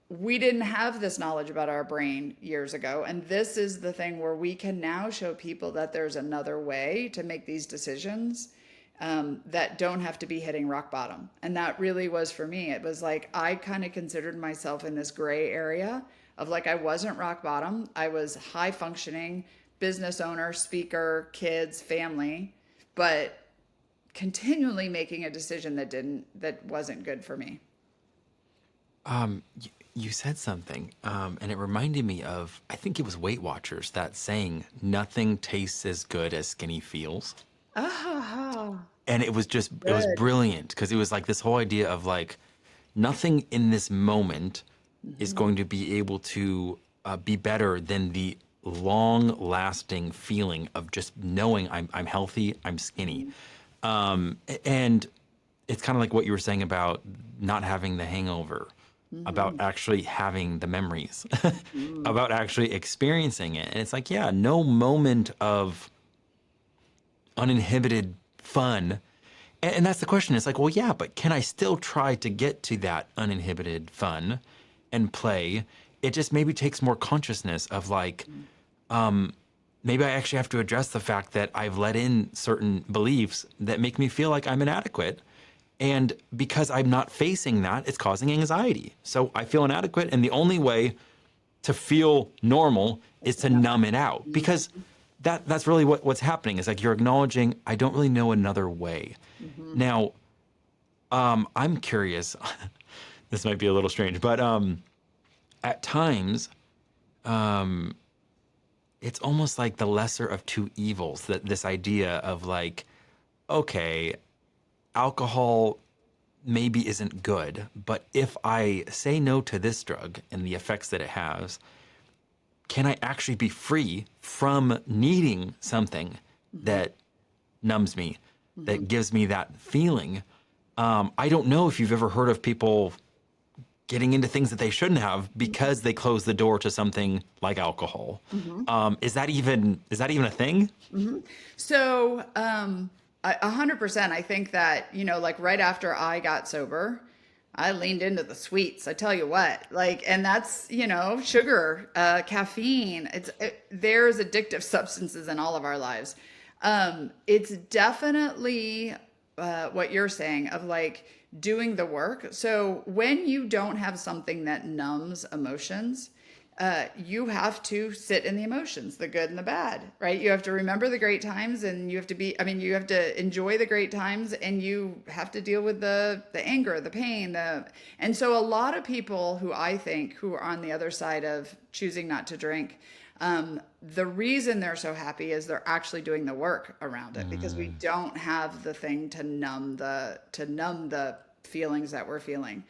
We didn't have this knowledge about our brain years ago. And this is the thing where we can now show people that there's another way to make these decisions that don't have to be hitting rock bottom. And that really was for me. It was like I kind of considered myself in this gray area of like I wasn't rock bottom. I was high functioning business owner, speaker, kids, family, but continually making a decision that wasn't good for me. You said something, and it reminded me of, I think it was Weight Watchers, that saying, nothing tastes as good as skinny feels. Oh, And it was good. brilliant because it was like this whole idea of like nothing in this moment is Mhm. going to be able to be better than the long lasting feeling of just knowing I'm healthy, I'm skinny. Mhm. And it's kind of like what you were saying about not having the hangover, about Mhm. actually having the memories, Mhm. about actually experiencing it. And it's like, yeah, no moment of uninhibited fun. And that's the question. It's like, well, yeah, but can I still try to get to that uninhibited fun and play? It just maybe takes more consciousness of like, maybe I actually have to address the fact that I've let in certain beliefs that make me feel like I'm inadequate. And because I'm not facing that, it's causing anxiety. So I feel inadequate. And the only way to feel normal is It's to another. numb it out because Mhm. that's really what's happening is like you're acknowledging I don't really know another way. Mhm. Now, I'm curious. This might be a little strange, but at times it's almost like the lesser of two evils. That this idea of like, okay, alcohol maybe isn't good, but if I say no to this drug and the effects that it has, can I actually be free from needing something Mhm. that numbs me, Mhm. that gives me that feeling? I don't know if you've ever heard of people getting into things that they shouldn't have because they close the door to something like alcohol. Mhm. Is that even a thing? Mhm. So, 100%. I think that, like right after I got sober, I leaned into the sweets. I tell you what, like, and that's, sugar, caffeine. There's addictive substances in all of our lives. It's definitely what you're saying of like doing the work. So when you don't have something that numbs emotions, you have to sit in the emotions, the good and the bad, right? You have to remember the great times and you have to enjoy the great times and you have to deal with the anger, the pain, and so a lot of people who I think who are on the other side of choosing not to drink, the reason they're so happy is they're actually doing the work around it because we Mm, don't have the thing to numb the feelings that we're feeling.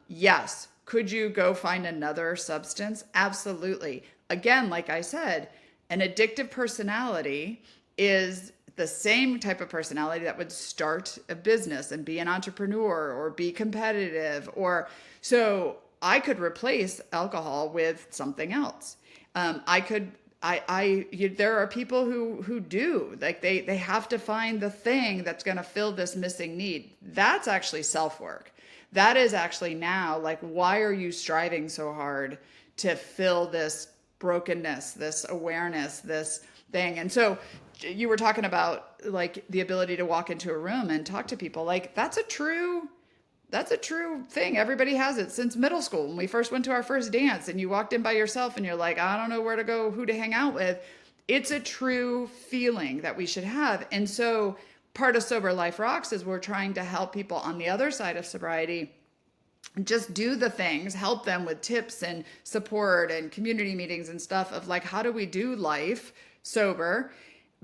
Yes. Could you go find another substance? Absolutely. Again, like I said, an addictive personality is the same type of personality that would start a business and be an entrepreneur or be competitive or so I could replace alcohol with something else. I could there are people who do like they have to find the thing that's going to fill this missing need. That's actually self work. That is actually now like why are you striving so hard to fill this brokenness, this awareness, this thing. And so you were talking about like the ability to walk into a room and talk to people. Like that's a true thing. Everybody has it since middle school. When we first went to our first dance and you walked in by yourself and you're like, I don't know where to go, who to hang out with. It's a true feeling that we should have. And so part of Sober Life Rocks is we're trying to help people on the other side of sobriety just do the things, help them with tips and support and community meetings and stuff of like, how do we do life sober?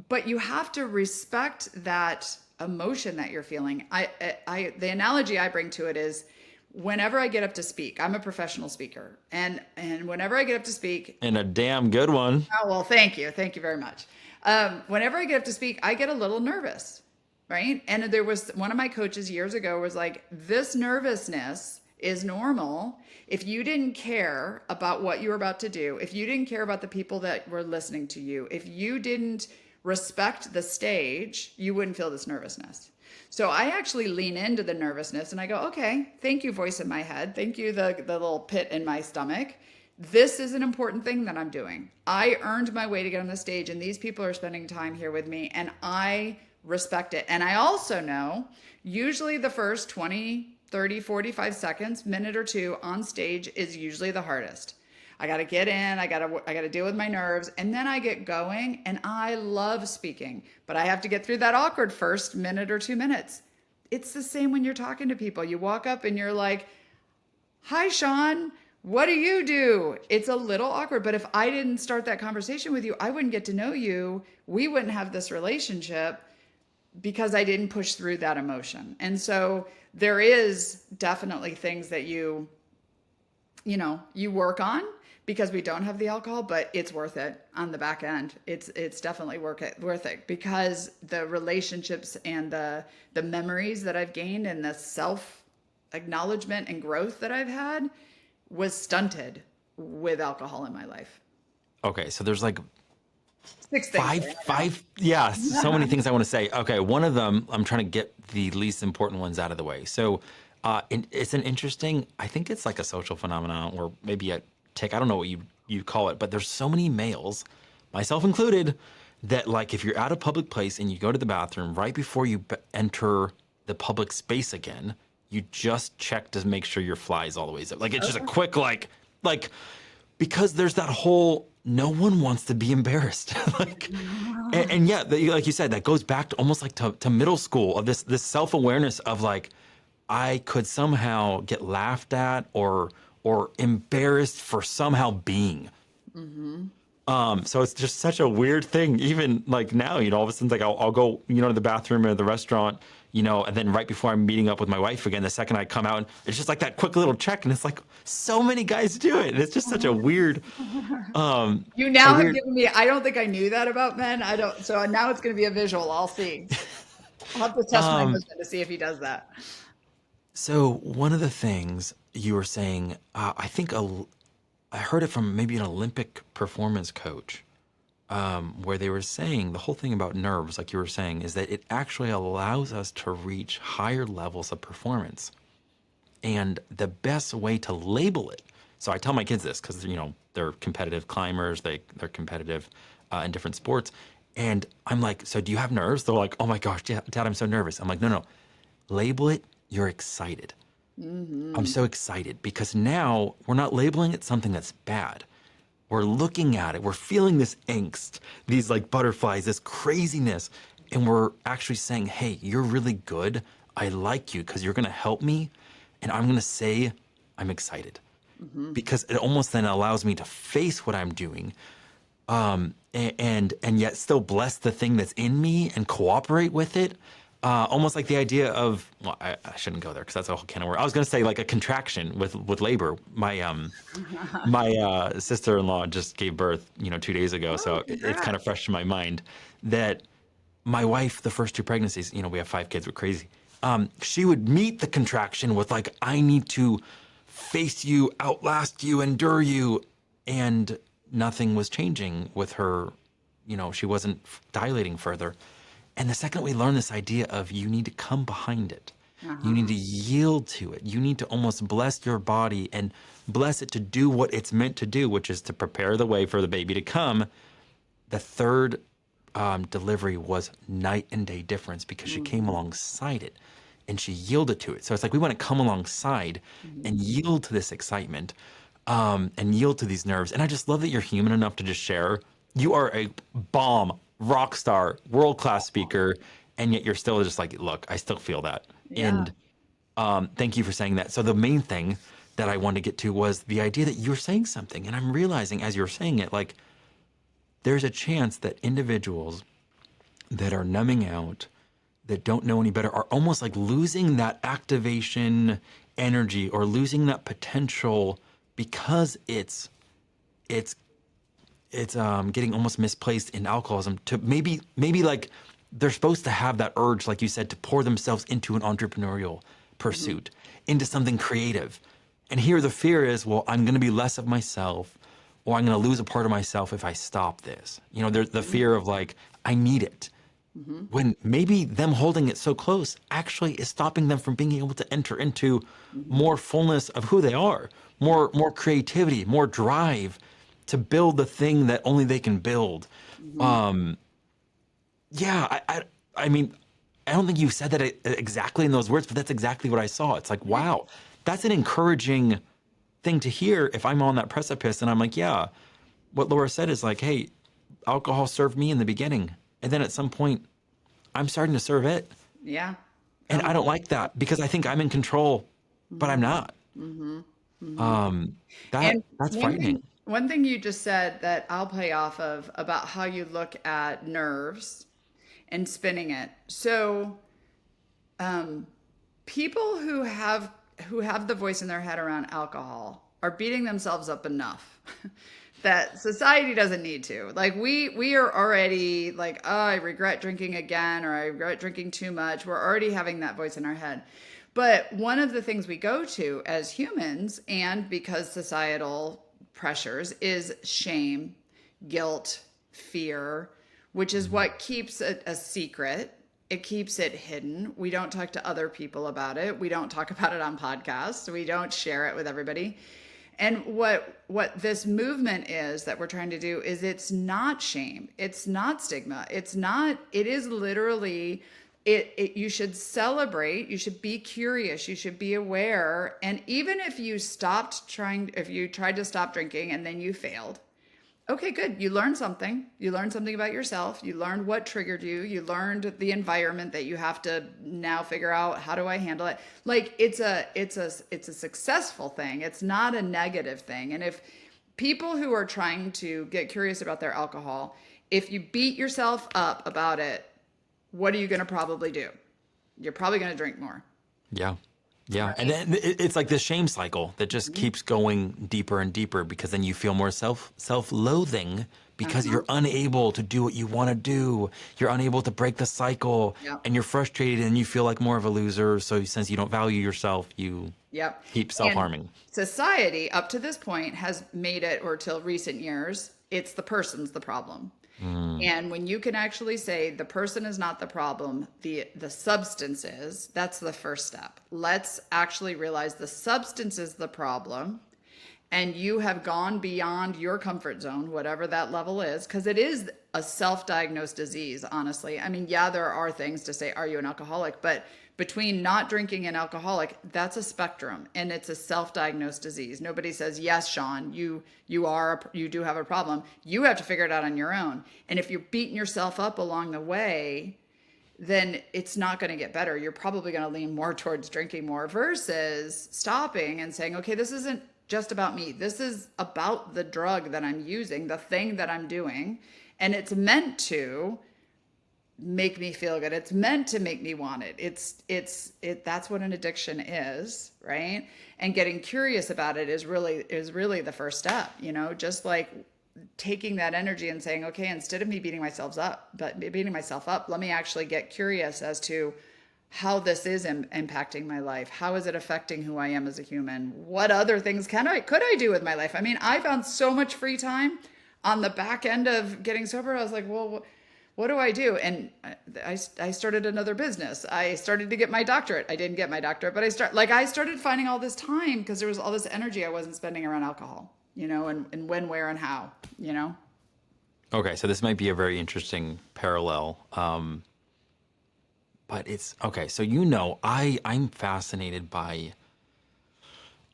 But you have to respect that emotion that you're feeling. The analogy I bring to it is whenever I get up to speak, I'm a professional speaker. And whenever I get up to speak, and a damn good one. oh, well, thank you. Thank you very much. Whenever I get up to speak, I get a little nervous, right? And there was one of my coaches years ago was like, this nervousness is normal. If you didn't care about what you were about to do, if you didn't care about the people that were listening to you, if you didn't respect the stage, you wouldn't feel this nervousness. So I actually lean into the nervousness and I go, okay, thank you, voice in my head. Thank you, the little pit in my stomach. This is an important thing that I'm doing. I earned my way to get on the stage, and these people are spending time here with me, and I respect it. And I also know usually the first 20, 30, 45 seconds, minute or two on stage is usually the hardest. I got to get in, I got to deal with my nerves, and then I get going, and I love speaking, but I have to get through that awkward first minute or 2 minutes. It's the same when you're talking to people. You walk up and you're like, hi, Shawn. What do you do? It's a little awkward, but if I didn't start that conversation with you, I wouldn't get to know you. We wouldn't have this relationship. because I didn't push through that emotion. And so there is definitely things that you work on because we don't have the alcohol, but it's worth it on the back end. It's definitely worth it because the relationships and the memories that I've gained and the self acknowledgement and growth that I've had was stunted with alcohol in my life. Okay, so there's like Six things there, I yeah, so many know. things I want to say. Okay, one of them, I'm trying to get the least important ones out of the way. So, it's an interesting, I think it's like a social phenomenon or maybe a tick. I don't know what you call it, but there's so many males, myself included, that like if you're at a public place and you go to the bathroom right before you enter the public space again, you just check to make sure your fly is all the way up. Like it's just a quick like because there's that whole no one wants to be embarrassed like and yeah like you said that goes back to almost like to middle school of this self-awareness of like I could somehow get laughed at or embarrassed for somehow being. Mm-hmm. So it's just such a weird thing. Even like now, all of a sudden, like I'll go, to the bathroom or the restaurant, and then right before I'm meeting up with my wife again, the second I come out, and it's just like that quick little check, and it's like so many guys do it, and it's just such You a now have weird. given me, I don't think I knew that about men. I don't, so now it's going to be a visual. I'll see. I'll have to test my Um, husband to see if he does that. so one of the things you were saying, I think I heard it from maybe an Olympic performance coach, where they were saying the whole thing about nerves, like you were saying, is that it actually allows us to reach higher levels of performance. And the best way to label it, so I tell my kids this because they're competitive climbers, they're competitive in different sports, and I'm like, so do you have nerves? They're like, oh my gosh, Dad, I'm so nervous. I'm like, no, label it. You're excited. I'm Mm-hmm. so excited because now we're not labeling it something that's bad. We're looking at it, we're feeling this angst, these like butterflies, this craziness, and we're actually saying, hey, you're really good. I like you because you're going to help me. And I'm going to say, I'm excited Mm-hmm. because it almost then allows me to face what I'm doing, and yet still bless the thing that's in me and cooperate with it. Almost like the idea of, well, I shouldn't go there because that's a whole can of worms. I was going to say like a contraction with labor. My sister-in-law just gave birth, 2 days ago, Oh, so it's kind of congrats. fresh in my mind that my wife, the first two pregnancies, we have 5 kids, we're crazy. She would meet the contraction with like, I need to face you, outlast you, endure you, and nothing was changing with her. She wasn't dilating further. And the second we learn this idea of you need to come behind it, you need Uh-huh. to yield to it, you need to almost bless your body and bless it to do what it's meant to do, which is to prepare the way for the baby to come. The third delivery was night and day difference because she came Mm-hmm. alongside it and she yielded to it. So it's like we want to come alongside and yield to this excitement, and yield to these nerves. And I just love that you're human enough to just share. You are a bomb, rock star, world class speaker, and yet you're still just like, look, I still feel that. Yeah. And thank you for saying that. So the main thing that I wanted to get to was the idea that you're saying something, and I'm realizing as you're saying it, like there's a chance that individuals that are numbing out, that don't know any better, are almost like losing that activation energy or losing that potential because it's getting almost misplaced in alcoholism to maybe like they're supposed to have that urge, like you said, to pour themselves into an entrepreneurial Mm-hmm. pursuit, into something creative. And here the fear is, well, I'm going to be less of myself, or I'm going to lose a part of myself if I stop this. There's the Mm-hmm. fear of like, I need it. Mm-hmm. When maybe them holding it so close actually is stopping them from being able to enter into Mm-hmm. more fullness of who they are, Yeah. more creativity, more drive to build the thing that only they can build. Mm-hmm. Yeah, I mean, I don't think you said that exactly in those words, but that's exactly what I saw. It's like, Yeah. wow, that's an encouraging thing to hear if I'm on that precipice and I'm like, yeah, what Laura said is like, hey, alcohol served me in the beginning. And then at some point, I'm starting to serve it. Yeah. And I don't Totally. like that because I think I'm in control, but Mm-hmm. I'm not. Mm-hmm. Mm-hmm. Um, And that's frightening. one thing you just said that I'll play off of about how you look at nerves and spinning it. So people who have the voice in their head around alcohol are beating themselves up enough that society doesn't need to. Like we are already like, oh, I regret drinking again, or I regret drinking too much. We're already having that voice in our head. But one of the things we go to as humans, and because societal pressures, is shame, guilt, fear, which is what keeps it a secret. It keeps it hidden. We don't talk to other people about it. We don't talk about it on podcasts. We don't share it with everybody. And what this movement is that we're trying to do is, it's not shame. It's not stigma. It is literally you should celebrate, you should be curious, you should be aware. And even if you tried to stop drinking and then you failed, okay, good. You learned something. You learned something about yourself. You learned what triggered you. You learned the environment that you have to now figure out, how do I handle it? Like it's a successful thing. It's not a negative thing. And if people who are trying to get curious about their alcohol, if you beat yourself up about it, what are you going to probably do? You're probably going to drink more. Yeah. Yeah. Right. And then it's like this shame cycle that just keeps going deeper and deeper, because then you feel more self-loathing because you're unable to do what you want to do. You're unable to break the cycle, and you're frustrated and you feel like more of a loser. So since you don't value yourself, you keep self-harming. And society up to this point has made it, or till recent years, it's the person's the problem. And when you can actually say the person is not the problem, the substance is, that's the first step. Let's actually realize the substance is the problem, and you have gone beyond your comfort zone, whatever that level is, because it is a self-diagnosed disease, honestly. I mean, yeah, there are things to say, are you an alcoholic? But between not drinking and alcoholic, that's a spectrum, and it's a self-diagnosed disease. Nobody says, yes, Shawn, you do have a problem. You have to figure it out on your own. And if you're beating yourself up along the way, then it's not going to get better. You're probably going to lean more towards drinking more, versus stopping and saying, okay, this isn't just about me. This is about the drug that I'm using, the thing that I'm doing, and it's meant to make me feel good. It's meant to make me want it. That's what an addiction is, right? And getting curious about it is really the first step, just like taking that energy and saying, okay, instead of me beating myself up, let me actually get curious as to how this is impacting my life. How is it affecting who I am as a human? What other things could I do with my life? I mean, I found so much free time on the back end of getting sober. I was like, well, what do I do? And I started another business. I started to get my doctorate. I didn't get my doctorate, but I started finding all this time because there was all this energy I wasn't spending around alcohol, and when, where, and how, Okay, so this might be a very interesting parallel. But it's okay. So I'm fascinated by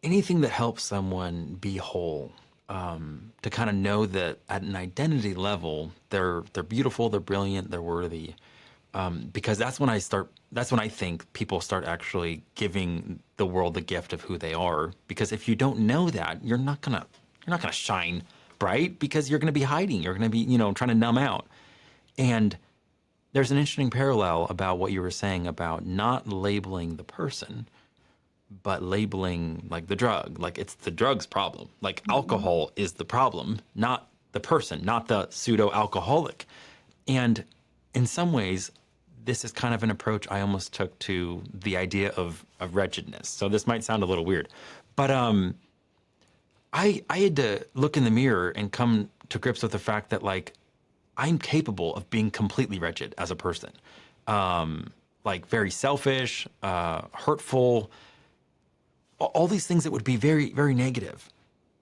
anything that helps someone be whole. To kind of know that at an identity level, they're beautiful, they're brilliant, they're worthy. Because that's when I think people start actually giving the world the gift of who they are. Because if you don't know that, you're not gonna shine bright, because you're gonna be hiding. You're gonna be, trying to numb out. And there's an interesting parallel about what you were saying about not labeling the person, but labeling like the drug. Like it's the drug's problem. Like alcohol is the problem, not the person, not the pseudo-alcoholic. And in some ways, this is kind of an approach I almost took to the idea of wretchedness. So this might sound a little weird, but I had to look in the mirror and come to grips with the fact that like I'm capable of being completely wretched as a person. Like very selfish, hurtful, all these things that would be very, very negative.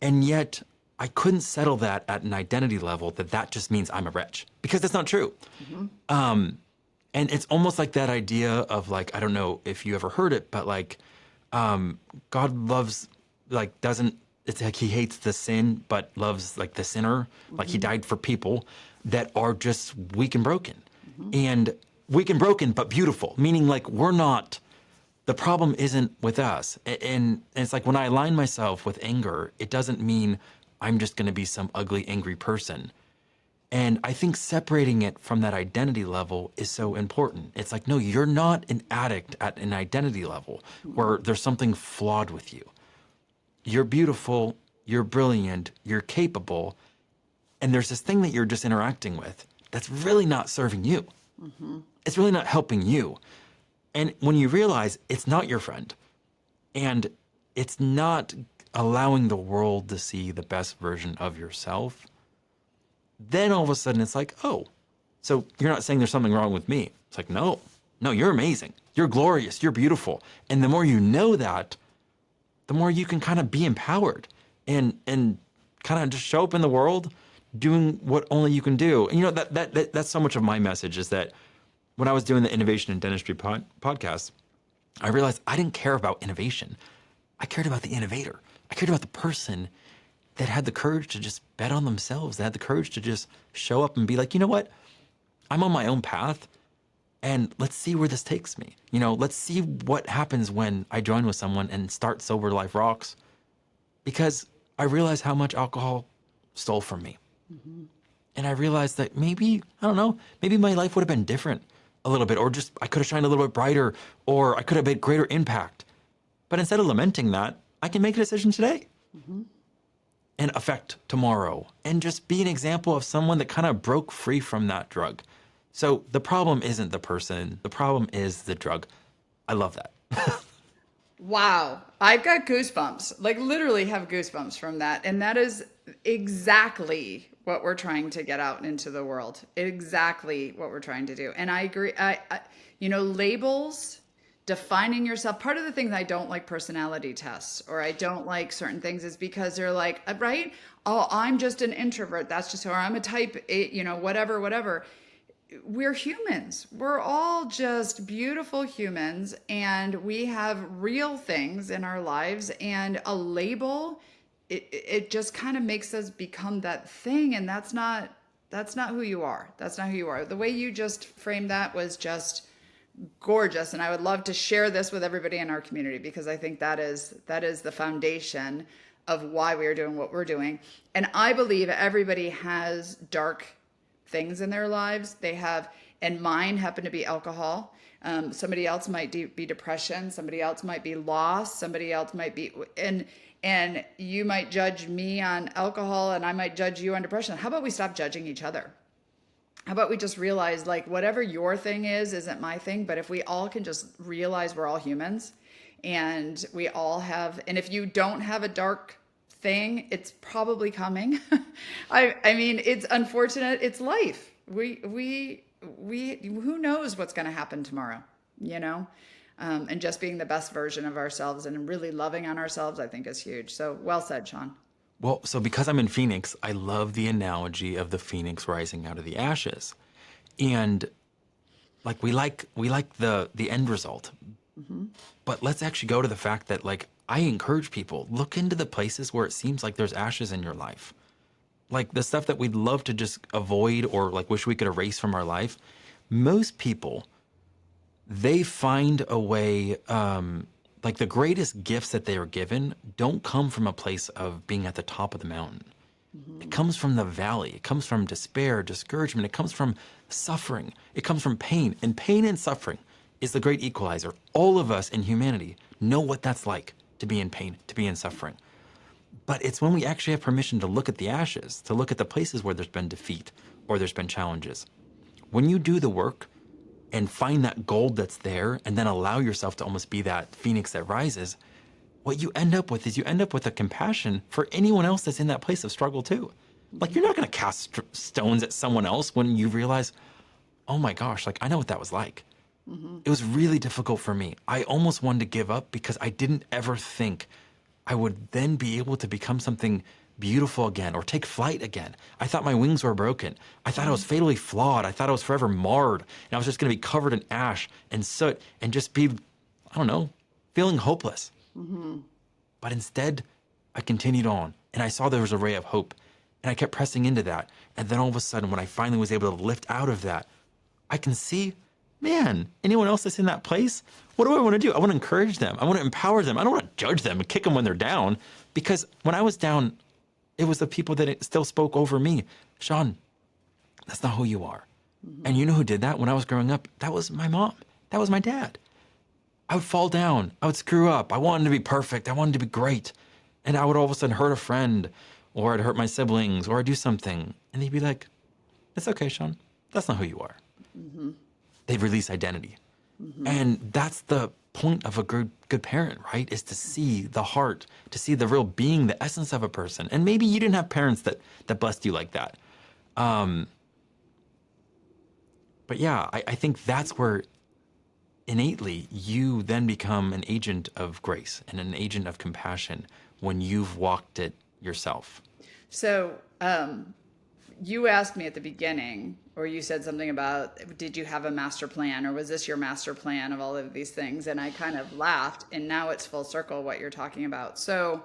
And yet I couldn't settle that at an identity level that just means I'm a wretch, because that's not true. And it's almost like that idea of like, I don't know if you ever heard it, but like, God loves, like, it's like he hates the sin, but loves like the sinner. Like he died for people that are just weak and broken. And weak and broken, but beautiful, meaning like the problem isn't with us. And it's like when I align myself with anger, it doesn't mean I'm just going to be some ugly, angry person. And I think separating it from that identity level is so important. It's like, no, you're not an addict at an identity level where there's something flawed with you. You're beautiful, you're brilliant, you're capable, and there's this thing that you're just interacting with that's really not serving you. It's really not helping you. And when you realize it's not your friend and it's not allowing the world to see the best version of yourself, then all of a sudden it's like, oh, so you're not saying there's something wrong with me. It's like, no, you're amazing. You're glorious. You're beautiful. And the more you know that, the more you can kind of be empowered and kind of just show up in the world doing what only you can do. And you know, that's so much of my message is that when I was doing the Innovation in Dentistry podcast, I realized I didn't care about innovation. I cared about the innovator. I cared about the person that had the courage to just bet on themselves, that had the courage to just show up and be like, you know what? I'm on my own path and let's see where this takes me. You know, let's see what happens when I join with someone and start Sober Life Rocks. Because I realized how much alcohol stole from me. And I realized that maybe, I don't know, maybe my life would have been different a little bit, or just I could have shined a little bit brighter, or I could have made greater impact. But instead of lamenting that, I can make a decision today and affect tomorrow and just be an example of someone that kind of broke free from that drug. So the problem isn't the person. The problem is the drug. I love that. Wow. I've got goosebumps, like literally have goosebumps from that. And that is exactly what we're trying to get out into the world. Exactly what we're trying to do. And I agree. Labels, defining yourself. Part of the thing that I don't like personality tests or I don't like certain things is because they're like, right? Oh, I'm just an introvert. That's just, or I'm a type A, whatever. We're humans. We're all just beautiful humans and we have real things in our lives, and a label, it just kind of makes us become that thing, and that's not who you are. That's not who you are. The way you just framed that was just gorgeous, and I would love to share this with everybody in our community because I think that is the foundation of why we are doing what we're doing. And I believe everybody has dark things in their lives. They have, and mine happen to be alcohol. Somebody else might be depression. Somebody else might be loss. Somebody else might be, and you might judge me on alcohol and I might judge you on depression. How about we stop judging each other? How about we just realize like whatever your thing is isn't my thing, but if we all can just realize we're all humans and we all have, and if you don't have a dark thing, it's probably coming. I mean, it's unfortunate. It's life. We who knows what's going to happen tomorrow, and just being the best version of ourselves and really loving on ourselves, I think is huge. So well said, Shawn. Well, so because I'm in Phoenix, I love the analogy of the phoenix rising out of the ashes. And like we like the end result. But let's actually go to the fact that like I encourage people, look into the places where it seems like there's ashes in your life. Like the stuff that we'd love to just avoid or like wish we could erase from our life. Most people, they find a way, like the greatest gifts that they are given don't come from a place of being at the top of the mountain. It comes from the valley. It comes from despair, discouragement. It comes from suffering. It comes from pain. And pain and suffering is the great equalizer. All of us in humanity know what that's like to be in pain, to be in suffering. But it's when we actually have permission to look at the ashes, to look at the places where there's been defeat or there's been challenges. When you do the work and find that gold that's there and then allow yourself to almost be that phoenix that rises, what you end up with is you end up with a compassion for anyone else that's in that place of struggle too. Like you're not going to cast stones at someone else when you realize, oh my gosh, like I know what that was like. It was really difficult for me. I almost wanted to give up because I didn't ever think I would then be able to become something beautiful again or take flight again. I thought my wings were broken. I thought I was fatally flawed. I thought I was forever marred. And I was just going to be covered in ash and soot and just be, I don't know, feeling hopeless. But instead, I continued on and I saw there was a ray of hope and I kept pressing into that. And then all of a sudden, when I finally was able to lift out of that, I can see, man, anyone else that's in that place, what do I want to do? I want to encourage them. I want to empower them. I don't want to judge them and kick them when they're down, because when I was down, it was the people that still spoke over me. Shawn, That's not who you are. And you know who did that when I was growing up? That was my mom. That was my dad. I would fall down. I would screw up. I wanted to be perfect. I wanted to be great. And I would all of a sudden hurt a friend, or I'd hurt my siblings, or I'd do something. And they'd be like, it's okay, Shawn. That's not who you are. They'd release identity. And that's the point of a good parent, right? Is to see the heart, to see the real being, the essence of a person. And maybe you didn't have parents that blessed you like that. But yeah, I think that's where innately you then become an agent of grace and an agent of compassion when you've walked it yourself. So, you asked me at the beginning, or you said something about, did you have a master plan, or was this your master plan of all of these things? And I kind of laughed, and now it's full circle what you're talking about. So,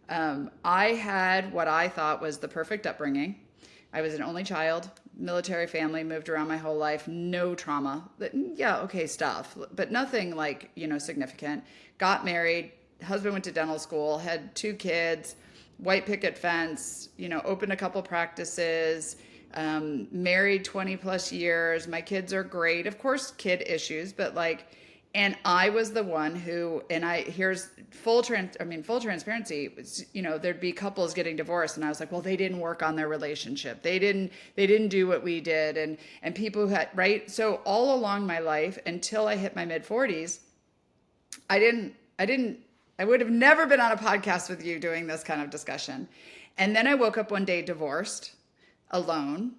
I had what I thought was the perfect upbringing. I was an only child, military family, moved around my whole life, no trauma. Yeah, okay, stuff, but nothing like, significant. Got married, husband went to dental school, had 2 kids, white picket fence, opened a couple practices, married 20 plus years. My kids are great. Of course, kid issues, but and I was the one who, and here's full transparency, there'd be couples getting divorced, and I was like, well, they didn't work on their relationship. They didn't do what we did. And people who had, right. So all along my life, until I hit my mid 40s, I would have never been on a podcast with you doing this kind of discussion. And then I woke up one day divorced, alone,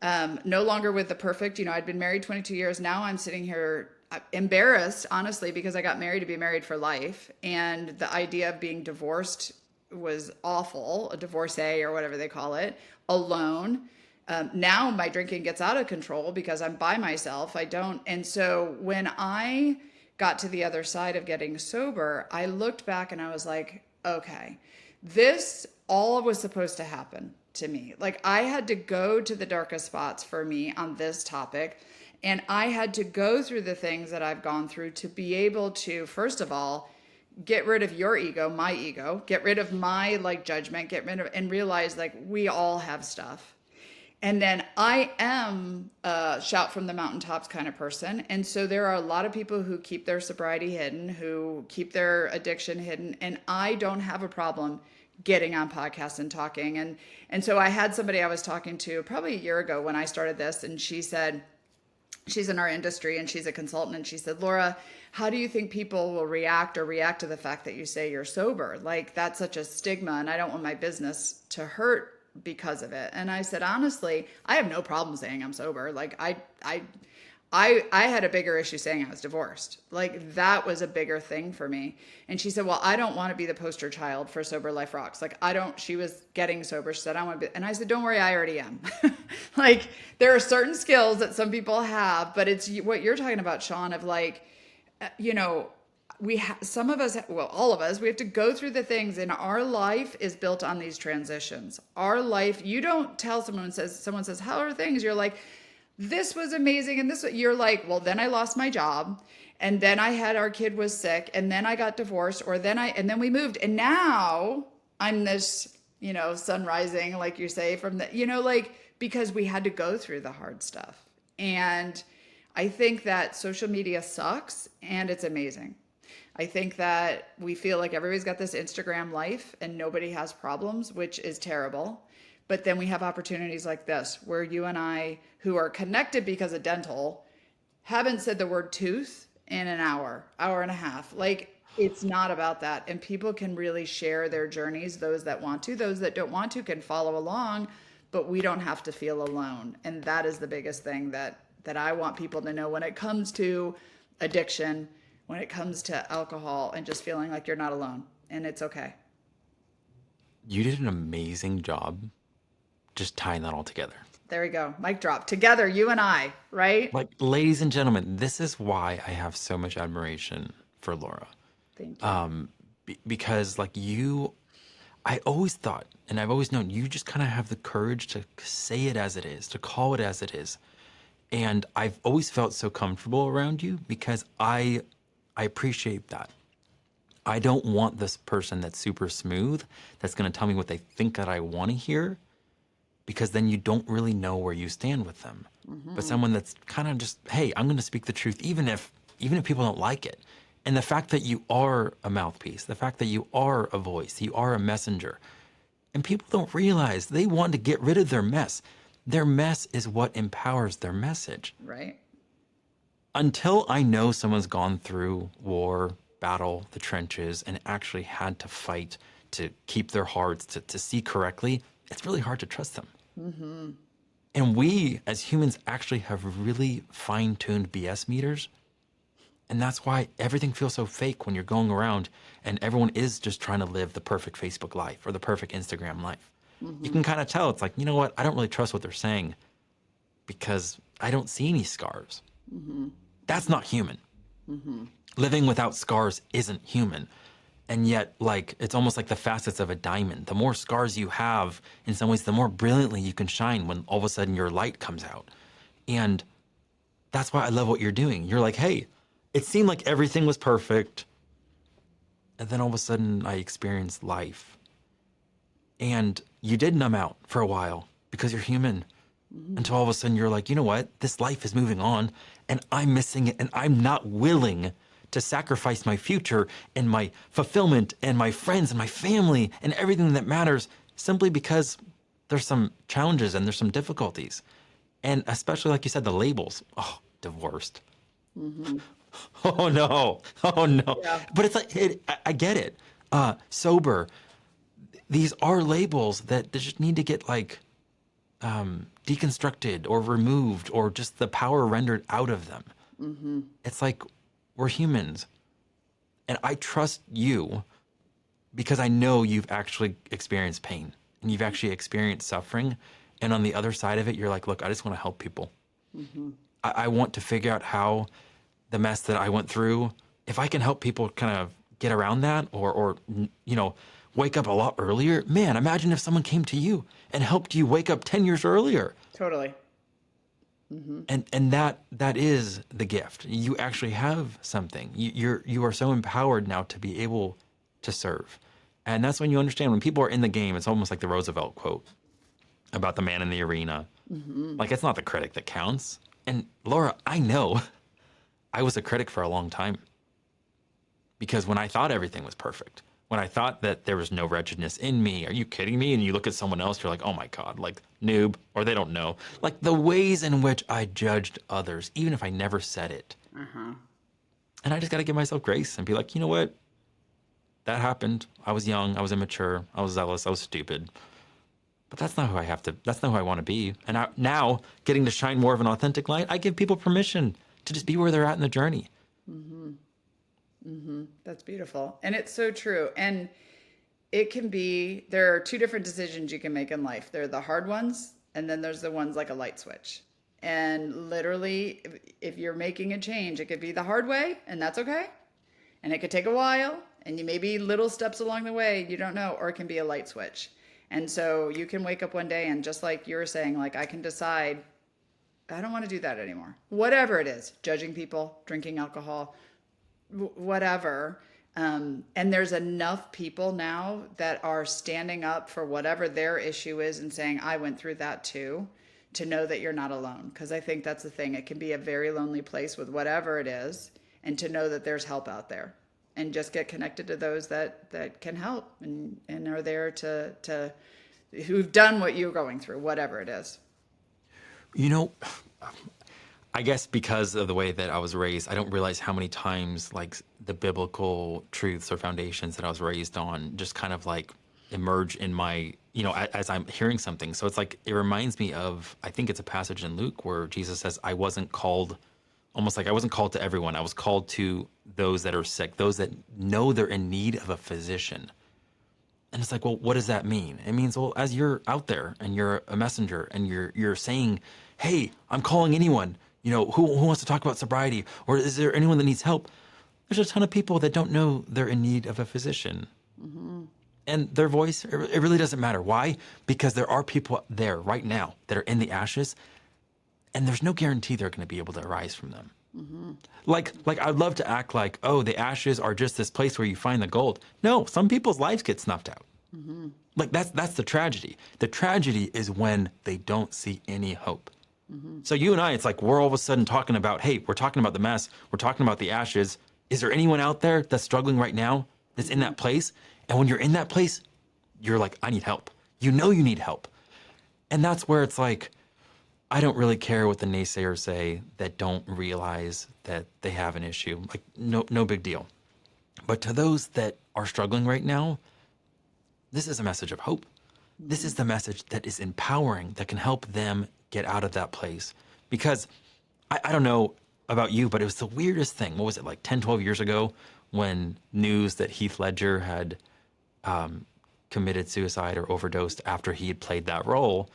no longer with the perfect, I'd been married 22 years. Now I'm sitting here embarrassed, honestly, because I got married to be married for life. And the idea of being divorced was awful, a divorcee or whatever they call it, alone. Now my drinking gets out of control because I'm by myself. And so when I got to the other side of getting sober, I looked back and I was like, okay, this all was supposed to happen to me. I had to go to the darkest spots for me on this topic. And I had to go through the things that I've gone through to be able to, first of all, get rid of your ego, my ego, get rid of my judgment, and realize we all have stuff. And then I am a shout from the mountaintops kind of person. And so there are a lot of people who keep their sobriety hidden, who keep their addiction hidden. And I don't have a problem getting on podcasts and talking. And so I had somebody I was talking to probably a year ago when I started this, and she said, she's in our industry and she's a consultant, and she said, Laura, how do you think people will react to the fact that you say you're sober? That's such a stigma, and I don't want my business to hurt because of it. And I said, honestly, I have no problem saying I'm sober. I had a bigger issue saying I was divorced. That was a bigger thing for me. And she said, well, I don't want to be the poster child for Sober Life Rocks. She was getting sober. She said, I want to be, and I said, don't worry, I already am. There are certain skills that some people have, but it's what you're talking about, Shawn, of some of us, well, all of us, we have to go through the things, and our life is built on these transitions. Our life, you don't tell someone says, how are things? You're like, this was amazing. And you're like, well, then I lost my job. And then our kid was sick. And then I got divorced, and then we moved. And now I'm this, sun rising, like you say, from the, because we had to go through the hard stuff. And I think that social media sucks, and it's amazing. I think that we feel like everybody's got this Instagram life and nobody has problems, which is terrible. But then we have opportunities like this, where you and I, who are connected because of dental, haven't said the word tooth in an hour and a half. It's not about that. And people can really share their journeys. Those that want to, those that don't want to can follow along, but we don't have to feel alone. And that is the biggest thing that I want people to know when it comes to addiction, when it comes to alcohol, and just feeling like you're not alone, and it's okay. You did an amazing job just tying that all together. There we go. Mic drop. Together, you and I, right? Ladies and gentlemen, this is why I have so much admiration for Laura. Thank you. Because I always thought, and I've always known, you just kind of have the courage to say it as it is, to call it as it is. And I've always felt so comfortable around you because I appreciate that. I don't want this person that's super smooth, that's going to tell me what they think that I want to hear, because then you don't really know where you stand with them. But someone that's kind of just, hey, I'm going to speak the truth, even if people don't like it. And the fact that you are a mouthpiece, the fact that you are a voice, you are a messenger, and people don't realize they want to get rid of their mess. Their mess is what empowers their message. Right. Until I know someone's gone through war, battle, the trenches, and actually had to fight to keep their hearts, to see correctly, it's really hard to trust them. And we, as humans, actually have really fine-tuned BS meters. And that's why everything feels so fake when you're going around and everyone is just trying to live the perfect Facebook life or the perfect Instagram life. You can kind of tell, it's like, you know what? I don't really trust what they're saying because I don't see any scars. That's not human. Living without scars isn't human. And yet, like, it's almost like the facets of a diamond. The more scars you have, in some ways, the more brilliantly you can shine when all of a sudden your light comes out. And that's why I love what you're doing. You're like, hey, it seemed like everything was perfect. And then all of a sudden I experienced life. And you did numb out for a while because you're human. Until all of a sudden you're like, you know what? This life is moving on and I'm missing it and I'm not willing to sacrifice my future and my fulfillment and my friends and my family and everything that matters simply because there's some challenges and there's some difficulties. And especially, like you said, the labels. Oh, divorced. Oh no. Oh no. Yeah. But it's like, I get it. Sober. These are labels that just need to get like deconstructed or removed or just the power rendered out of them. It's like, we're humans. And I trust you because I know you've actually experienced pain and you've actually experienced suffering. And on the other side of it, you're like, look, I just want to help people. I want to figure out how the mess that I went through, if I can help people kind of get around that or you know, wake up a lot earlier. Man, imagine if someone came to you and helped you wake up 10 years earlier. Totally. And that is the gift. You actually have something. You are so empowered now to be able to serve. And that's when you understand when people are in the game, it's almost like the Roosevelt quote about the man in the arena. Like, it's not the critic that counts. And Laura, I know I was a critic for a long time because when I thought everything was perfect, when I thought that there was no wretchedness in me, are you kidding me? And you look at someone else, you're like, oh my God, like noob, or they don't know. Like the ways in which I judged others, even if I never said it. And I just got to give myself grace and be like, you know what? That happened. I was young. I was immature. I was zealous. I was stupid. But that's not who that's not who I want to be. And now getting to shine more of an authentic light, I give people permission to just be where they're at in the journey. That's beautiful. And it's so true. And there are two different decisions you can make in life. There are the hard ones, and then there's the ones like a light switch. And literally, if you're making a change, it could be the hard way, and that's okay. And it could take a while, and you maybe little steps along the way, you don't know, or it can be a light switch. And so you can wake up one day and just like you were saying, like, I can decide, I don't want to do that anymore. Whatever it is, judging people, drinking alcohol, whatever. And there's enough people now that are standing up for whatever their issue is and saying, I went through that too, to know that you're not alone. Because I think that's the thing. It can be a very lonely place with whatever it is, and to know that there's help out there. And just get connected to those that can help and are there to who've done what you're going through, whatever it is. You know, I guess because of the way that I was raised, I don't realize how many times like the biblical truths or foundations that I was raised on just kind of like emerge in my, you know, as I'm hearing something. So it's like, it reminds me of, I think it's a passage in Luke where Jesus says, I wasn't called, almost like I wasn't called to everyone. I was called to those that are sick, those that know they're in need of a physician. And it's like, well, what does that mean? It means, well, as you're out there and you're a messenger and you're saying, hey, I'm calling anyone, you know, who wants to talk about sobriety, or is there anyone that needs help? There's a ton of people that don't know they're in need of a physician. And their voice, it really doesn't matter. Why? Because there are people there right now that are in the ashes, and there's no guarantee they're going to be able to arise from them. Like I'd love to act like, oh, the ashes are just this place where you find the gold. No, some people's lives get snuffed out. Like that's the tragedy. The tragedy is when they don't see any hope. So you and I, it's like we're all of a sudden talking about, hey, we're talking about the mess, we're talking about the ashes. Is there anyone out there that's struggling right now, that's in that place? And when you're in that place, you're like, I need help. You know you need help. And that's where it's like, I don't really care what the naysayers say that don't realize that they have an issue. Like, no big deal. But to those that are struggling right now, this is a message of hope. This is the message that is empowering, that can help them get out of that place. Because I don't know about you, but it was the weirdest thing. What was it, like 10, 12 years ago, when news that Heath Ledger had committed suicide or overdosed after he had played that role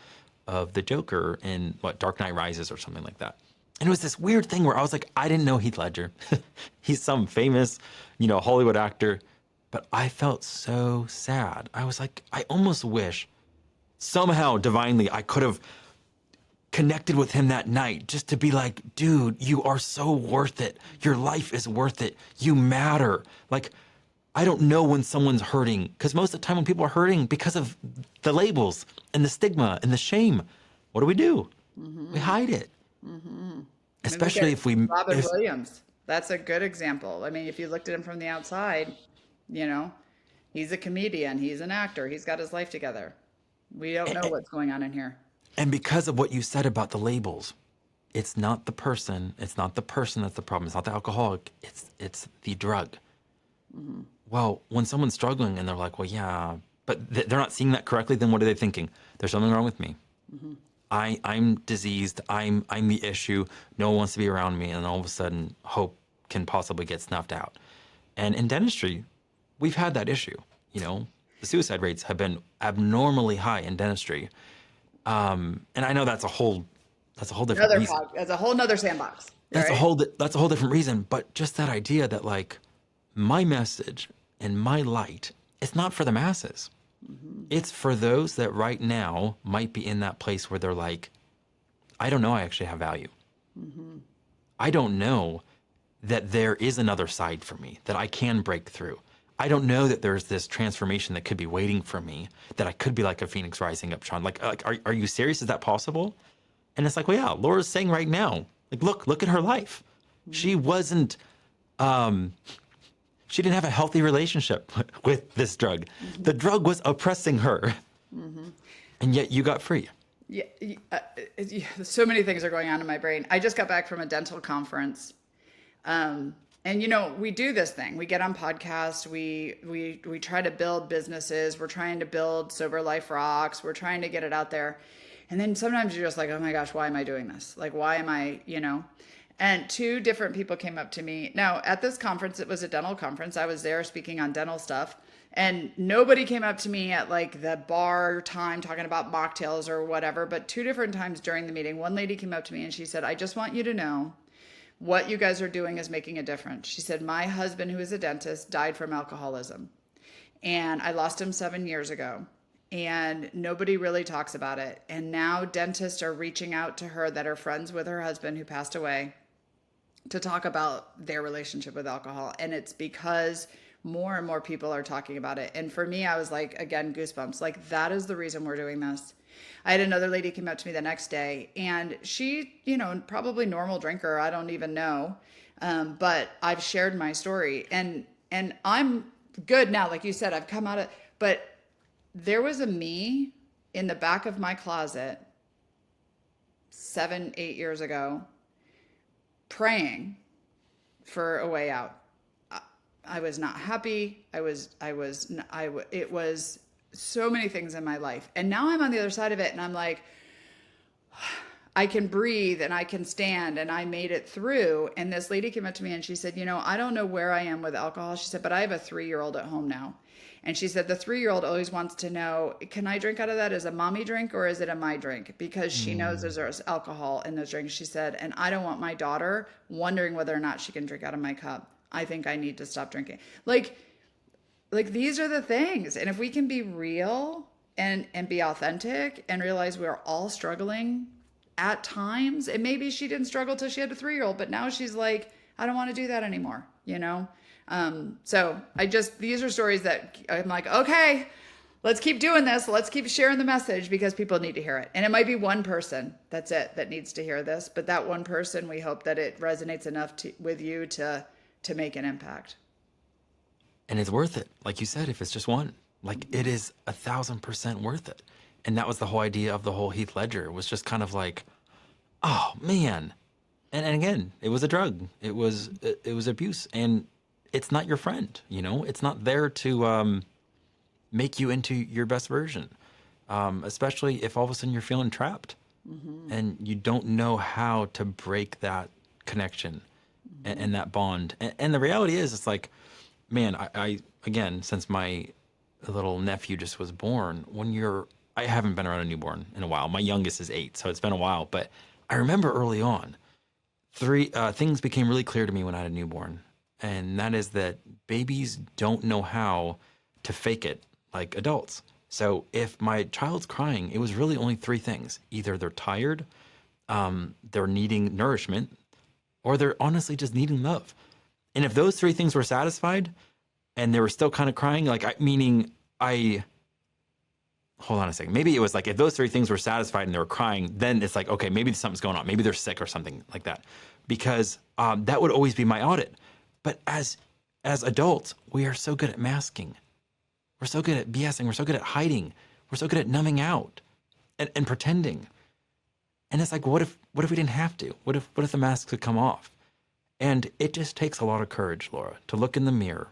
of the Joker in Dark Knight Rises or something like that. And it was this weird thing where I was like, I didn't know Heath Ledger. He's some famous, Hollywood actor. But I felt so sad. I was like, I almost wish somehow divinely I could have connected with him that night just to be like, dude, you are so worth it. Your life is worth it. You matter. Like, I don't know when someone's hurting, because most of the time when people are hurting because of the labels and the stigma and the shame, what do? We hide it. Especially if we... Robin Williams. That's a good example. I mean, if you looked at him from the outside, he's a comedian, he's an actor, he's got his life together. We don't know what's going on in here. And because of what you said about the labels, it's not the person that's the problem. It's not the alcoholic, it's the drug. Well, when someone's struggling and they're like, well, yeah, but they're not seeing that correctly, then what are they thinking? There's something wrong with me. I'm diseased. I'm the issue. No one wants to be around me. And all of a sudden, hope can possibly get snuffed out. And in dentistry, we've had that issue. The suicide rates have been abnormally high in dentistry. And I know that's a whole different reason. That's a whole nother sandbox. That's right? that's a whole different reason. But just that idea that, like, my message and my light, it's not for the masses. It's for those that right now might be in that place where they're like, I don't know I actually have value. I don't know that there is another side for me, that I can break through. I don't know that there's this transformation that could be waiting for me, that I could be like a phoenix rising up, Shawn. Like are you serious? Is that possible? And it's like, well, yeah, Laura's saying right now, like, look at her life. She wasn't, she didn't have a healthy relationship with this drug. The drug was oppressing her. And yet you got free. Yeah, so many things are going on in my brain. I just got back from a dental conference. And we do this thing. We get on podcasts. We try to build businesses. We're trying to build Sober Life Rocks. We're trying to get it out there. And then sometimes you're just like, oh my gosh, why am I doing this? Like, why am I, And two different people came up to me. Now, at this conference, it was a dental conference. I was there speaking on dental stuff. And nobody came up to me at like the bar time talking about mocktails or whatever. But two different times during the meeting, one lady came up to me and she said, I just want you to know what you guys are doing is making a difference. She said, my husband, who is a dentist, died from alcoholism. And I lost him 7 years ago. And nobody really talks about it. And now dentists are reaching out to her that are friends with her husband who passed away to talk about their relationship with alcohol. And it's because more and more people are talking about it. And for me, I was like, again, goosebumps. Like, that is the reason we're doing this. I had another lady come up to me the next day, and she, probably normal drinker, I don't even know. But I've shared my story, and I'm good now. Like you said, I've come out of, but there was a me in the back of my closet 7, 8 years ago, praying for a way out. I was not happy. It was so many things in my life. And now I'm on the other side of it, and I'm like, I can breathe and I can stand, and I made it through. And this lady came up to me and she said, I don't know where I am with alcohol. She said, but I have a 3-year-old at home now. And she said, the 3-year-old always wants to know, can I drink out of that as a mommy drink or is it a my drink? Because she knows there's alcohol in those drinks. She said, and I don't want my daughter wondering whether or not she can drink out of my cup. I think I need to stop drinking. Like these are the things. And if we can be real and be authentic and realize we're all struggling at times, and maybe she didn't struggle till she had a 3-year-old, but now she's like, I don't want to do that anymore, So these are stories that I'm like, okay, let's keep doing this. Let's keep sharing the message because people need to hear it. And it might be one person, that's it, that needs to hear this. But that one person, we hope that it resonates enough with you to make an impact. And it's worth it. Like you said, if it's just one, like it is 1,000% worth it. And that was the whole idea of the whole Heath Ledger, was just kind of like, oh man. And again, it was a drug. It was abuse, and it's not your friend. It's not there to make you into your best version. Especially if all of a sudden you're feeling trapped, and you don't know how to break that connection and that bond. And the reality is, it's like, man, I again, since my little nephew just was born, I haven't been around a newborn in a while. My youngest is 8, so it's been a while. But I remember early on, things became really clear to me when I had a newborn. And that is that babies don't know how to fake it like adults. So if my child's crying, it was really only 3 things. Either they're tired, they're needing nourishment, or they're honestly just needing love. And if those 3 things were satisfied and they were still kind of crying, hold on a second. Maybe it was like, if those 3 things were satisfied and they were crying, then it's like, okay, maybe something's going on. Maybe they're sick or something like that. Because that would always be my audit. But as adults, we are so good at masking. We're so good at BSing. We're so good at hiding. We're so good at numbing out and pretending. And it's like, what if we didn't have to? What if the masks could come off? And it just takes a lot of courage, Laura, to look in the mirror.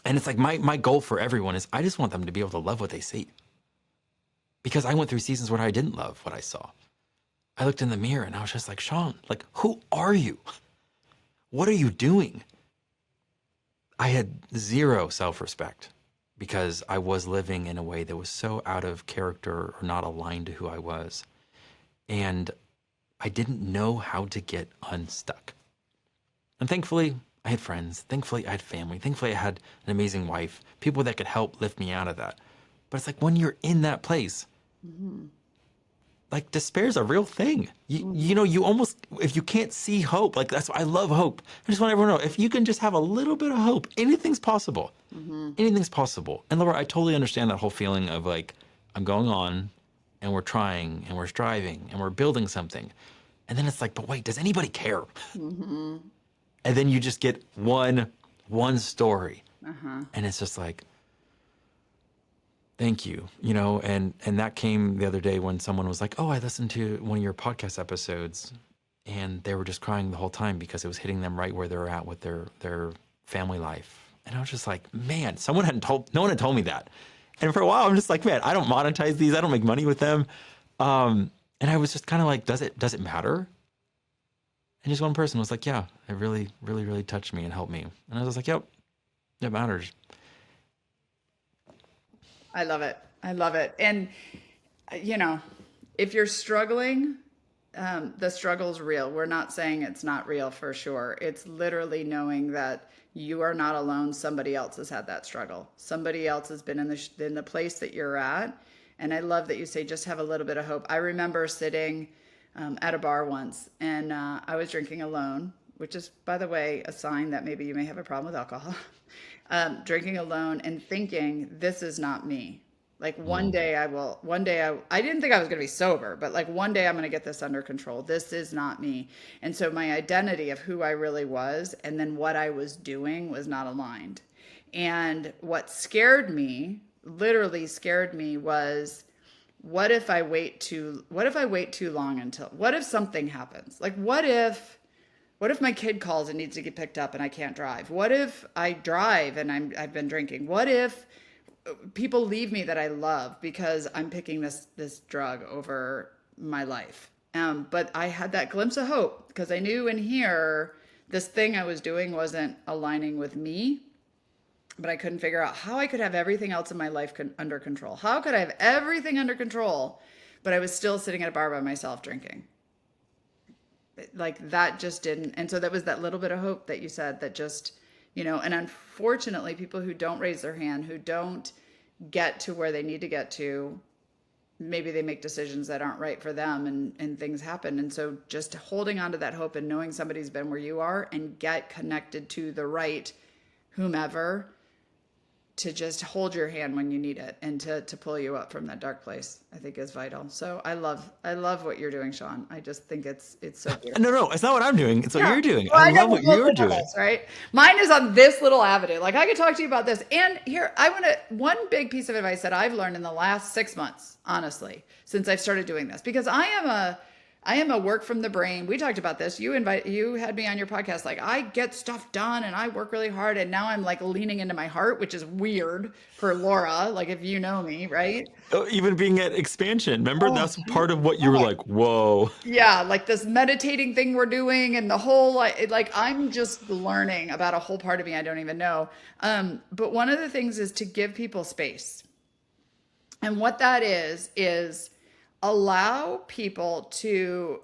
And it's like my goal for everyone is I just want them to be able to love what they see. Because I went through seasons where I didn't love what I saw. I looked in the mirror and I was just like, Shawn, like, who are you? What are you doing? I had 0 self-respect because I was living in a way that was so out of character or not aligned to who I was. And I didn't know how to get unstuck. And thankfully, I had friends. Thankfully, I had family. Thankfully, I had an amazing wife, people that could help lift me out of that. But it's like when you're in that place, like despair is a real thing. You almost, if you can't see hope, like that's why I love hope. I just want everyone to know, if you can just have a little bit of hope, anything's possible. Anything's possible. And Laura, I totally understand that whole feeling of like, I'm going on and we're trying and we're striving and we're building something. And then it's like, but wait, does anybody care? And then you just get one story. And it's just like, thank you. And that came the other day when someone was like, oh, I listened to one of your podcast episodes, and they were just crying the whole time because it was hitting them right where they're at with their family life. And I was just like, man, no one had told me that. And for a while, I'm just like, man, I don't monetize these. I don't make money with them. And I was just kind of like, does it matter? And just one person was like, yeah, it really, really, really touched me and helped me. And I was like, yep, it matters. I love it. I love it. And, if you're struggling, the struggle's real. We're not saying it's not real for sure. It's literally knowing that you are not alone. Somebody else has had that struggle. Somebody else has been in the place that you're at. And I love that you say, just have a little bit of hope. I remember sitting at a bar once, and I was drinking alone, which is, by the way, a sign that maybe you may have a problem with alcohol. Drinking alone and thinking, this is not me. Like one day I didn't think I was going to be sober, but like one day I'm going to get this under control. This is not me. And so my identity of who I really was and then what I was doing was not aligned. And what literally scared me was, what if I wait too long what if something happens? Like, what if my kid calls and needs to get picked up and I can't drive? What if I drive and I've been drinking? What if people leave me that I love because I'm picking this drug over my life? But I had that glimpse of hope because I knew in here, this thing I was doing wasn't aligning with me, but I couldn't figure out how I could have everything else in my life under control. How could I have everything under control, but I was still sitting at a bar by myself drinking? Like that just didn't. And so that was that little bit of hope that you said that just, and unfortunately people who don't raise their hand, who don't get to where they need to get to, maybe they make decisions that aren't right for them and things happen. And so just holding on to that hope and knowing somebody's been where you are and get connected to the right whomever to just hold your hand when you need it and to pull you up from that dark place, I think is vital. So I love what you're doing, Shawn. I just think it's so beautiful. No, it's not what I'm doing. It's what Yeah. you're doing. Well, I I know love we're what both you're into doing. this, right? Mine is on this little avenue. Like I could talk to you about this. And here, one big piece of advice that I've learned in the last 6 months, honestly, since I've started doing this, because I am a work from the brain. We talked about this. You had me on your podcast. Like I get stuff done and I work really hard. And now I'm like leaning into my heart, which is weird for Laura. Like if you know me, right? Oh, even being at expansion, remember Oh, that's part of what you were like, whoa. yeah, like this meditating thing we're doing and the whole like I'm just learning about a whole part of me I don't even know. But one of the things is to give people space. And what that is allow people to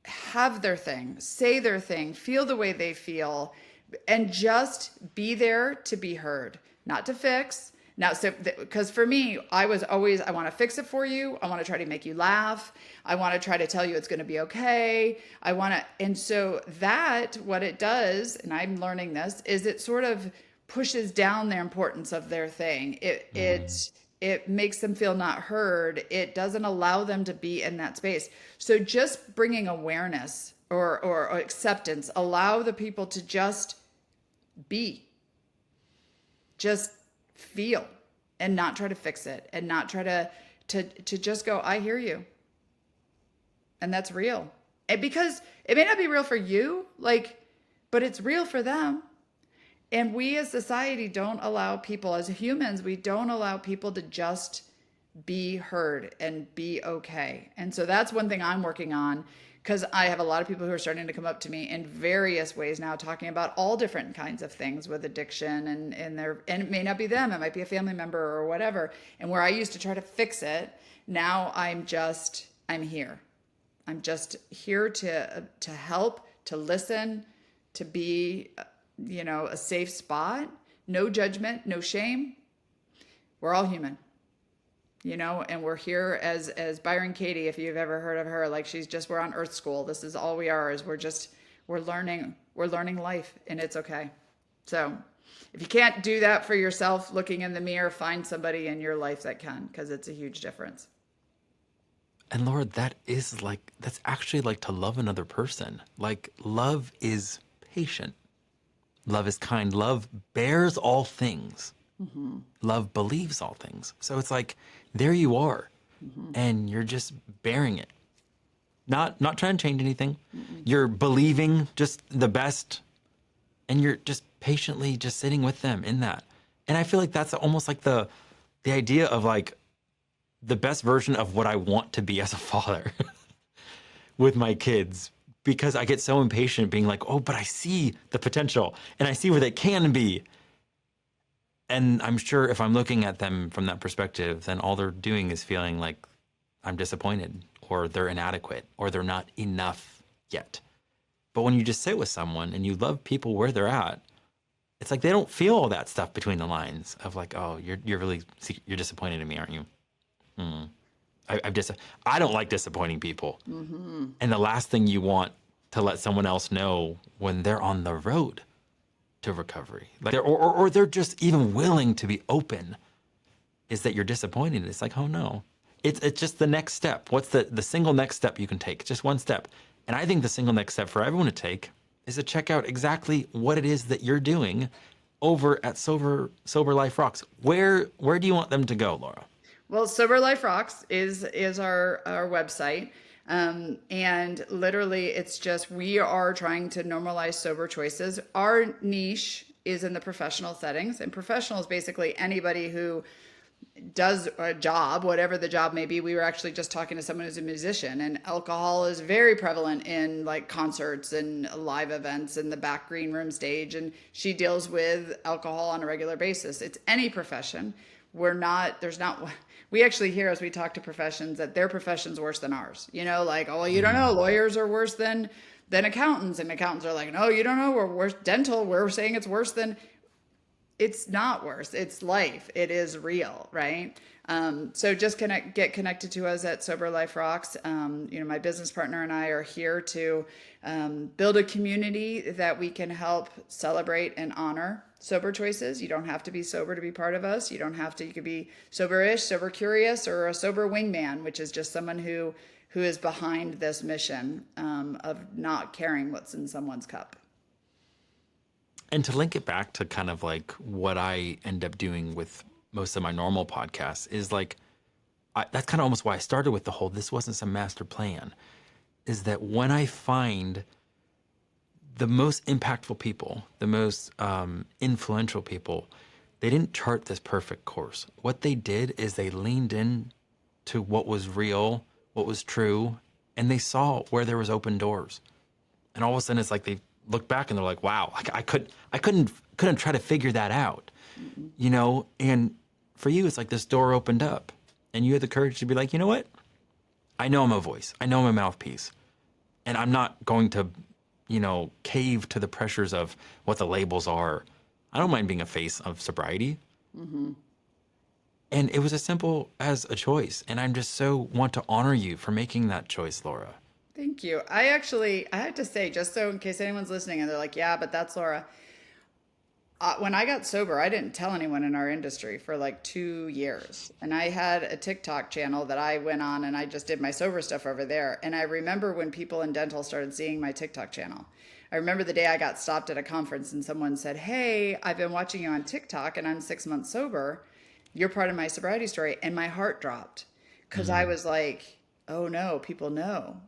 have their thing, say their thing, feel the way they feel, and just be there to be heard, not to fix. Now, so because for me, I was always, I want to fix it for you. I want to try to make you laugh. I want to try to tell you it's going to be okay. And so that, what it does, and I'm learning this, is it sort of pushes down the importance of their thing. It makes them feel not heard. It doesn't allow them to be in that space. So just bringing awareness or acceptance, allow the people to just be, just feel, and not try to fix it, and not try to just go, I hear you. And that's real. And because it may not be real for you, like, but it's real for them. And we as society don't allow people, as humans, we don't allow people to just be heard and be okay. And so that's one thing I'm working on, because I have a lot of people who are starting to come up to me in various ways now, talking about all different kinds of things with addiction, and it may not be them, it might be a family member or whatever. And where I used to try to fix it, now I'm here. I'm just here to help, to listen, to be a safe spot, no judgment, no shame. We're all human, and we're here as Byron Katie, if you've ever heard of her, like we're on Earth School. This is all we are, is we're learning life, and it's okay. So if you can't do that for yourself, looking in the mirror, find somebody in your life that can, because it's a huge difference. And Laura, that's actually like to love another person. Like love is patient. Love is kind. Love bears all things. Mm-hmm. Love believes all things. So it's like, there you are. Mm-hmm. And you're just bearing it. Not trying to change anything. Mm-mm. You're believing just the best. And you're just patiently just sitting with them in that. And I feel like that's almost like the idea of like the best version of what I want to be as a father with my kids. Because I get so impatient being like, oh, but I see the potential and I see where they can be. And I'm sure if I'm looking at them from that perspective, then all they're doing is feeling like I'm disappointed, or they're inadequate, or they're not enough yet. But when you just sit with someone and you love people where they're at, it's like they don't feel all that stuff between the lines of like, oh, you're disappointed in me, aren't you? I don't like disappointing people. Mm-hmm. And the last thing you want to let someone else know when they're on the road to recovery, like or they're just even willing to be open, is that you're disappointed. It's like, oh no, it's just the next step. What's the single next step you can take? Just one step. And I think the single next step for everyone to take is to check out exactly what it is that you're doing over at Sober Life Rocks. Where do you want them to go, Laura? Well, Sober Life Rocks is our website. And literally it's just, we are trying to normalize sober choices. Our niche is in the professional settings, and professional is basically anybody who does a job, whatever the job may be. We were actually just talking to someone who's a musician, and alcohol is very prevalent in like concerts and live events in the back green room stage. And she deals with alcohol on a regular basis. It's any profession. We actually hear, as we talk to professions, that their profession's worse than ours. Like, oh, you don't know, lawyers are worse than accountants. And accountants are like, no, you don't know, we're worse. Dental, we're saying it's worse than. It's not worse. It's life. It is real, right? So just get connected to us at Sober Life Rocks. My business partner and I are here to build a community that we can help celebrate and honor sober choices. You don't have to be sober to be part of us. You don't have to, you could be sober-ish, sober curious, or a sober wingman, which is just someone who is behind this mission of not caring what's in someone's cup. And to link it back to kind of like what I end up doing with most of my normal podcasts is like, that's kind of almost why I started with the whole, this wasn't some master plan, is that when I find the most impactful people, the most influential people, they didn't chart this perfect course. What they did is they leaned in to what was real, what was true, and they saw where there was open doors. And all of a sudden it's like they look back and they're like, wow, I couldn't try to figure that out, you know? And for you, it's like this door opened up and you had the courage to be like, you know what? I know I'm a voice. I know I'm a mouthpiece. And I'm not going to, you know, cave to the pressures of what the labels are. I don't mind being a face of sobriety. Mm-hmm. And it was as simple as a choice. And I'm just so want to honor you for making that choice, Laura. Thank you. I have to say, just so in case anyone's listening and they're like, yeah, but that's Laura. When I got sober, I didn't tell anyone in our industry for like 2 years. And I had a TikTok channel that I went on and I just did my sober stuff over there. And I remember when people in dental started seeing my TikTok channel. I remember the day I got stopped at a conference and someone said, hey, I've been watching you on TikTok and I'm 6 months sober. You're part of my sobriety story. And my heart dropped because I was like, oh no, people know.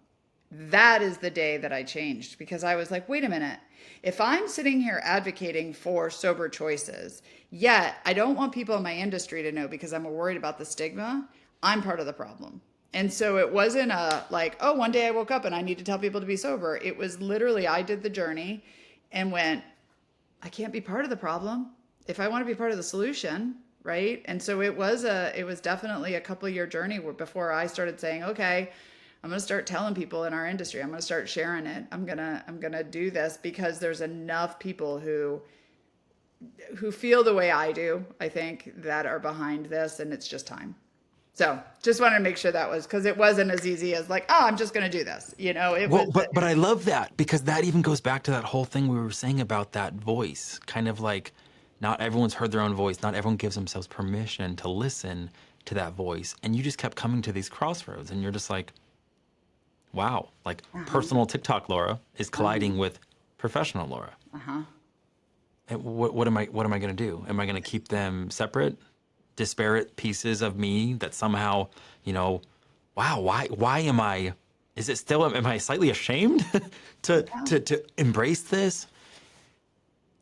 That is the day that I changed because I was like, wait a minute. If I'm sitting here advocating for sober choices, yet I don't want people in my industry to know because I'm worried about the stigma, I'm part of the problem. And so it wasn't a like, oh, one day I woke up and I need to tell people to be sober. It was literally, I did the journey and went, I can't be part of the problem if I want to be part of the solution. Right. And so it was definitely a couple year journey before I started saying, okay, I'm going to start telling people in our industry. I'm going to start sharing it. I'm going to do this because there's enough people who feel the way I do, I think, that are behind this, and it's just time. So just wanted to make sure that was, because it wasn't as easy as like, oh, I'm just going to do this. You know, But I love that because that even goes back to that whole thing we were saying about that voice, kind of like not everyone's heard their own voice. Not everyone gives themselves permission to listen to that voice. And you just kept coming to these crossroads and you're just like, wow, like personal TikTok Laura is colliding with professional Laura. And what am I going to do? Am I going to keep them separate, disparate pieces of me that somehow, you know, wow, why am I, is it still, am I slightly ashamed to embrace this?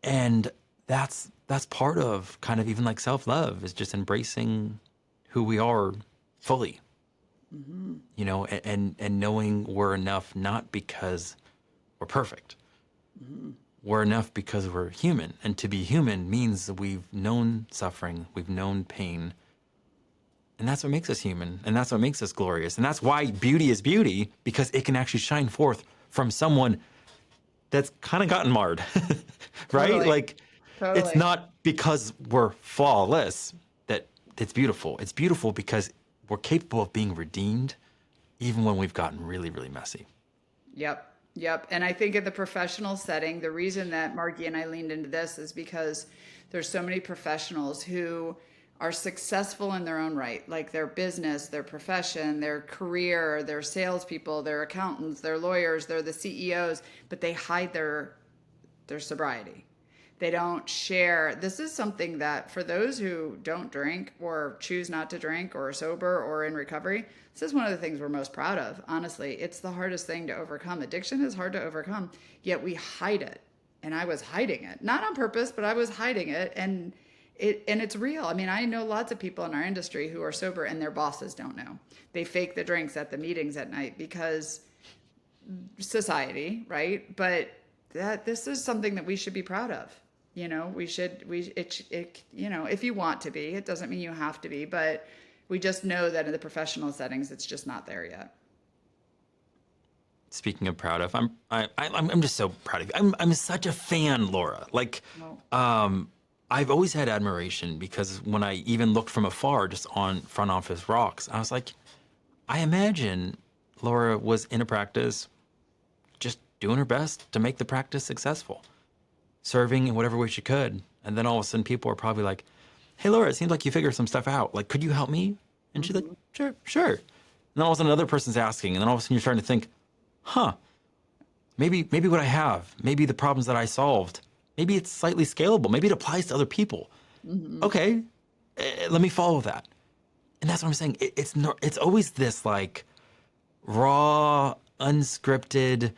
And that's part of kind of even like self-love is just embracing who we are fully. You know, and knowing we're enough not because we're perfect. We're enough because we're human. And to be human means that we've known suffering, we've known pain. And that's what makes us human. And that's what makes us glorious. And that's why beauty is beauty, because it can actually shine forth from someone that's kind of gotten marred. Right? Totally. Like, Totally. it's not because we're flawless that it's beautiful. It's beautiful because we're capable of being redeemed even when we've gotten really, really messy. Yep. And I think in the professional setting, the reason that Margie and I leaned into this is because there's so many professionals who are successful in their own right, like their business, their profession, their career, their salespeople, their accountants, their lawyers, they're the CEOs, but they hide their sobriety. They don't share. This is something that for those who don't drink or choose not to drink or are sober or in recovery, this is one of the things we're most proud of. Honestly, it's the hardest thing to overcome. Addiction is hard to overcome, yet we hide it. And I was hiding it, not on purpose, but I was hiding it. And it's real. I mean, I know lots of people in our industry who are sober and their bosses don't know. They fake the drinks at the meetings at night because society, right? But this is something that we should be proud of. You know, you know, if you want to be, it doesn't mean you have to be, but we just know that in the professional settings, it's just not there yet. Speaking of proud of, I'm just so proud of you. I'm such a fan, Laura. Like, I've always had admiration because when I even looked from afar, just on front office rocks, I was like, I imagine Laura was in a practice, just doing her best to make the practice successful, serving in whatever way she could, And then all of a sudden people are probably like, hey, Laura, it seems like you figured some stuff out. Like, could you help me? And she's like, Mhm. sure, sure. And then all of a sudden another person's asking. And then all of a sudden you're starting to think, huh, maybe what I have, maybe the problems that I solved, maybe it's slightly scalable. Maybe it applies to other people. Mhm. Okay, let me follow that. And that's what I'm saying. It's always this like raw, unscripted,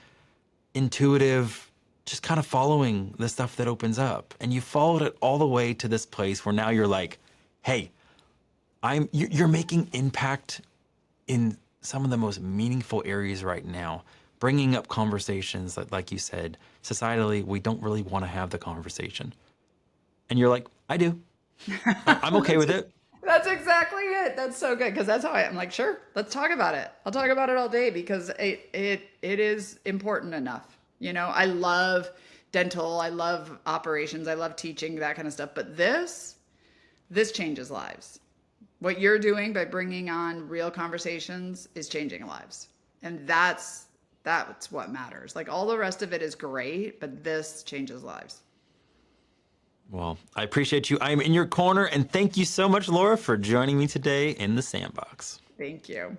intuitive, just kind of following the stuff that opens up. And you followed it all the way to this place where now you're like, hey, you're making impact in some of the most meaningful areas right now, bringing up conversations that, like you said, societally, we don't really want to have the conversation. And you're like, I do. I'm okay That's with it. that's exactly it. That's so good because that's how I'm like, sure, let's talk about it. I'll talk about it all day because it is important enough. I love dental, I love operations, I love teaching that kind of stuff, but this changes lives. What you're doing by bringing on real conversations is changing lives. And that's what matters. Like all the rest of it is great, but this changes lives. Well, I appreciate you. I'm in your corner. And thank you so much, Laura, for joining me today in the Sandbox. Thank you.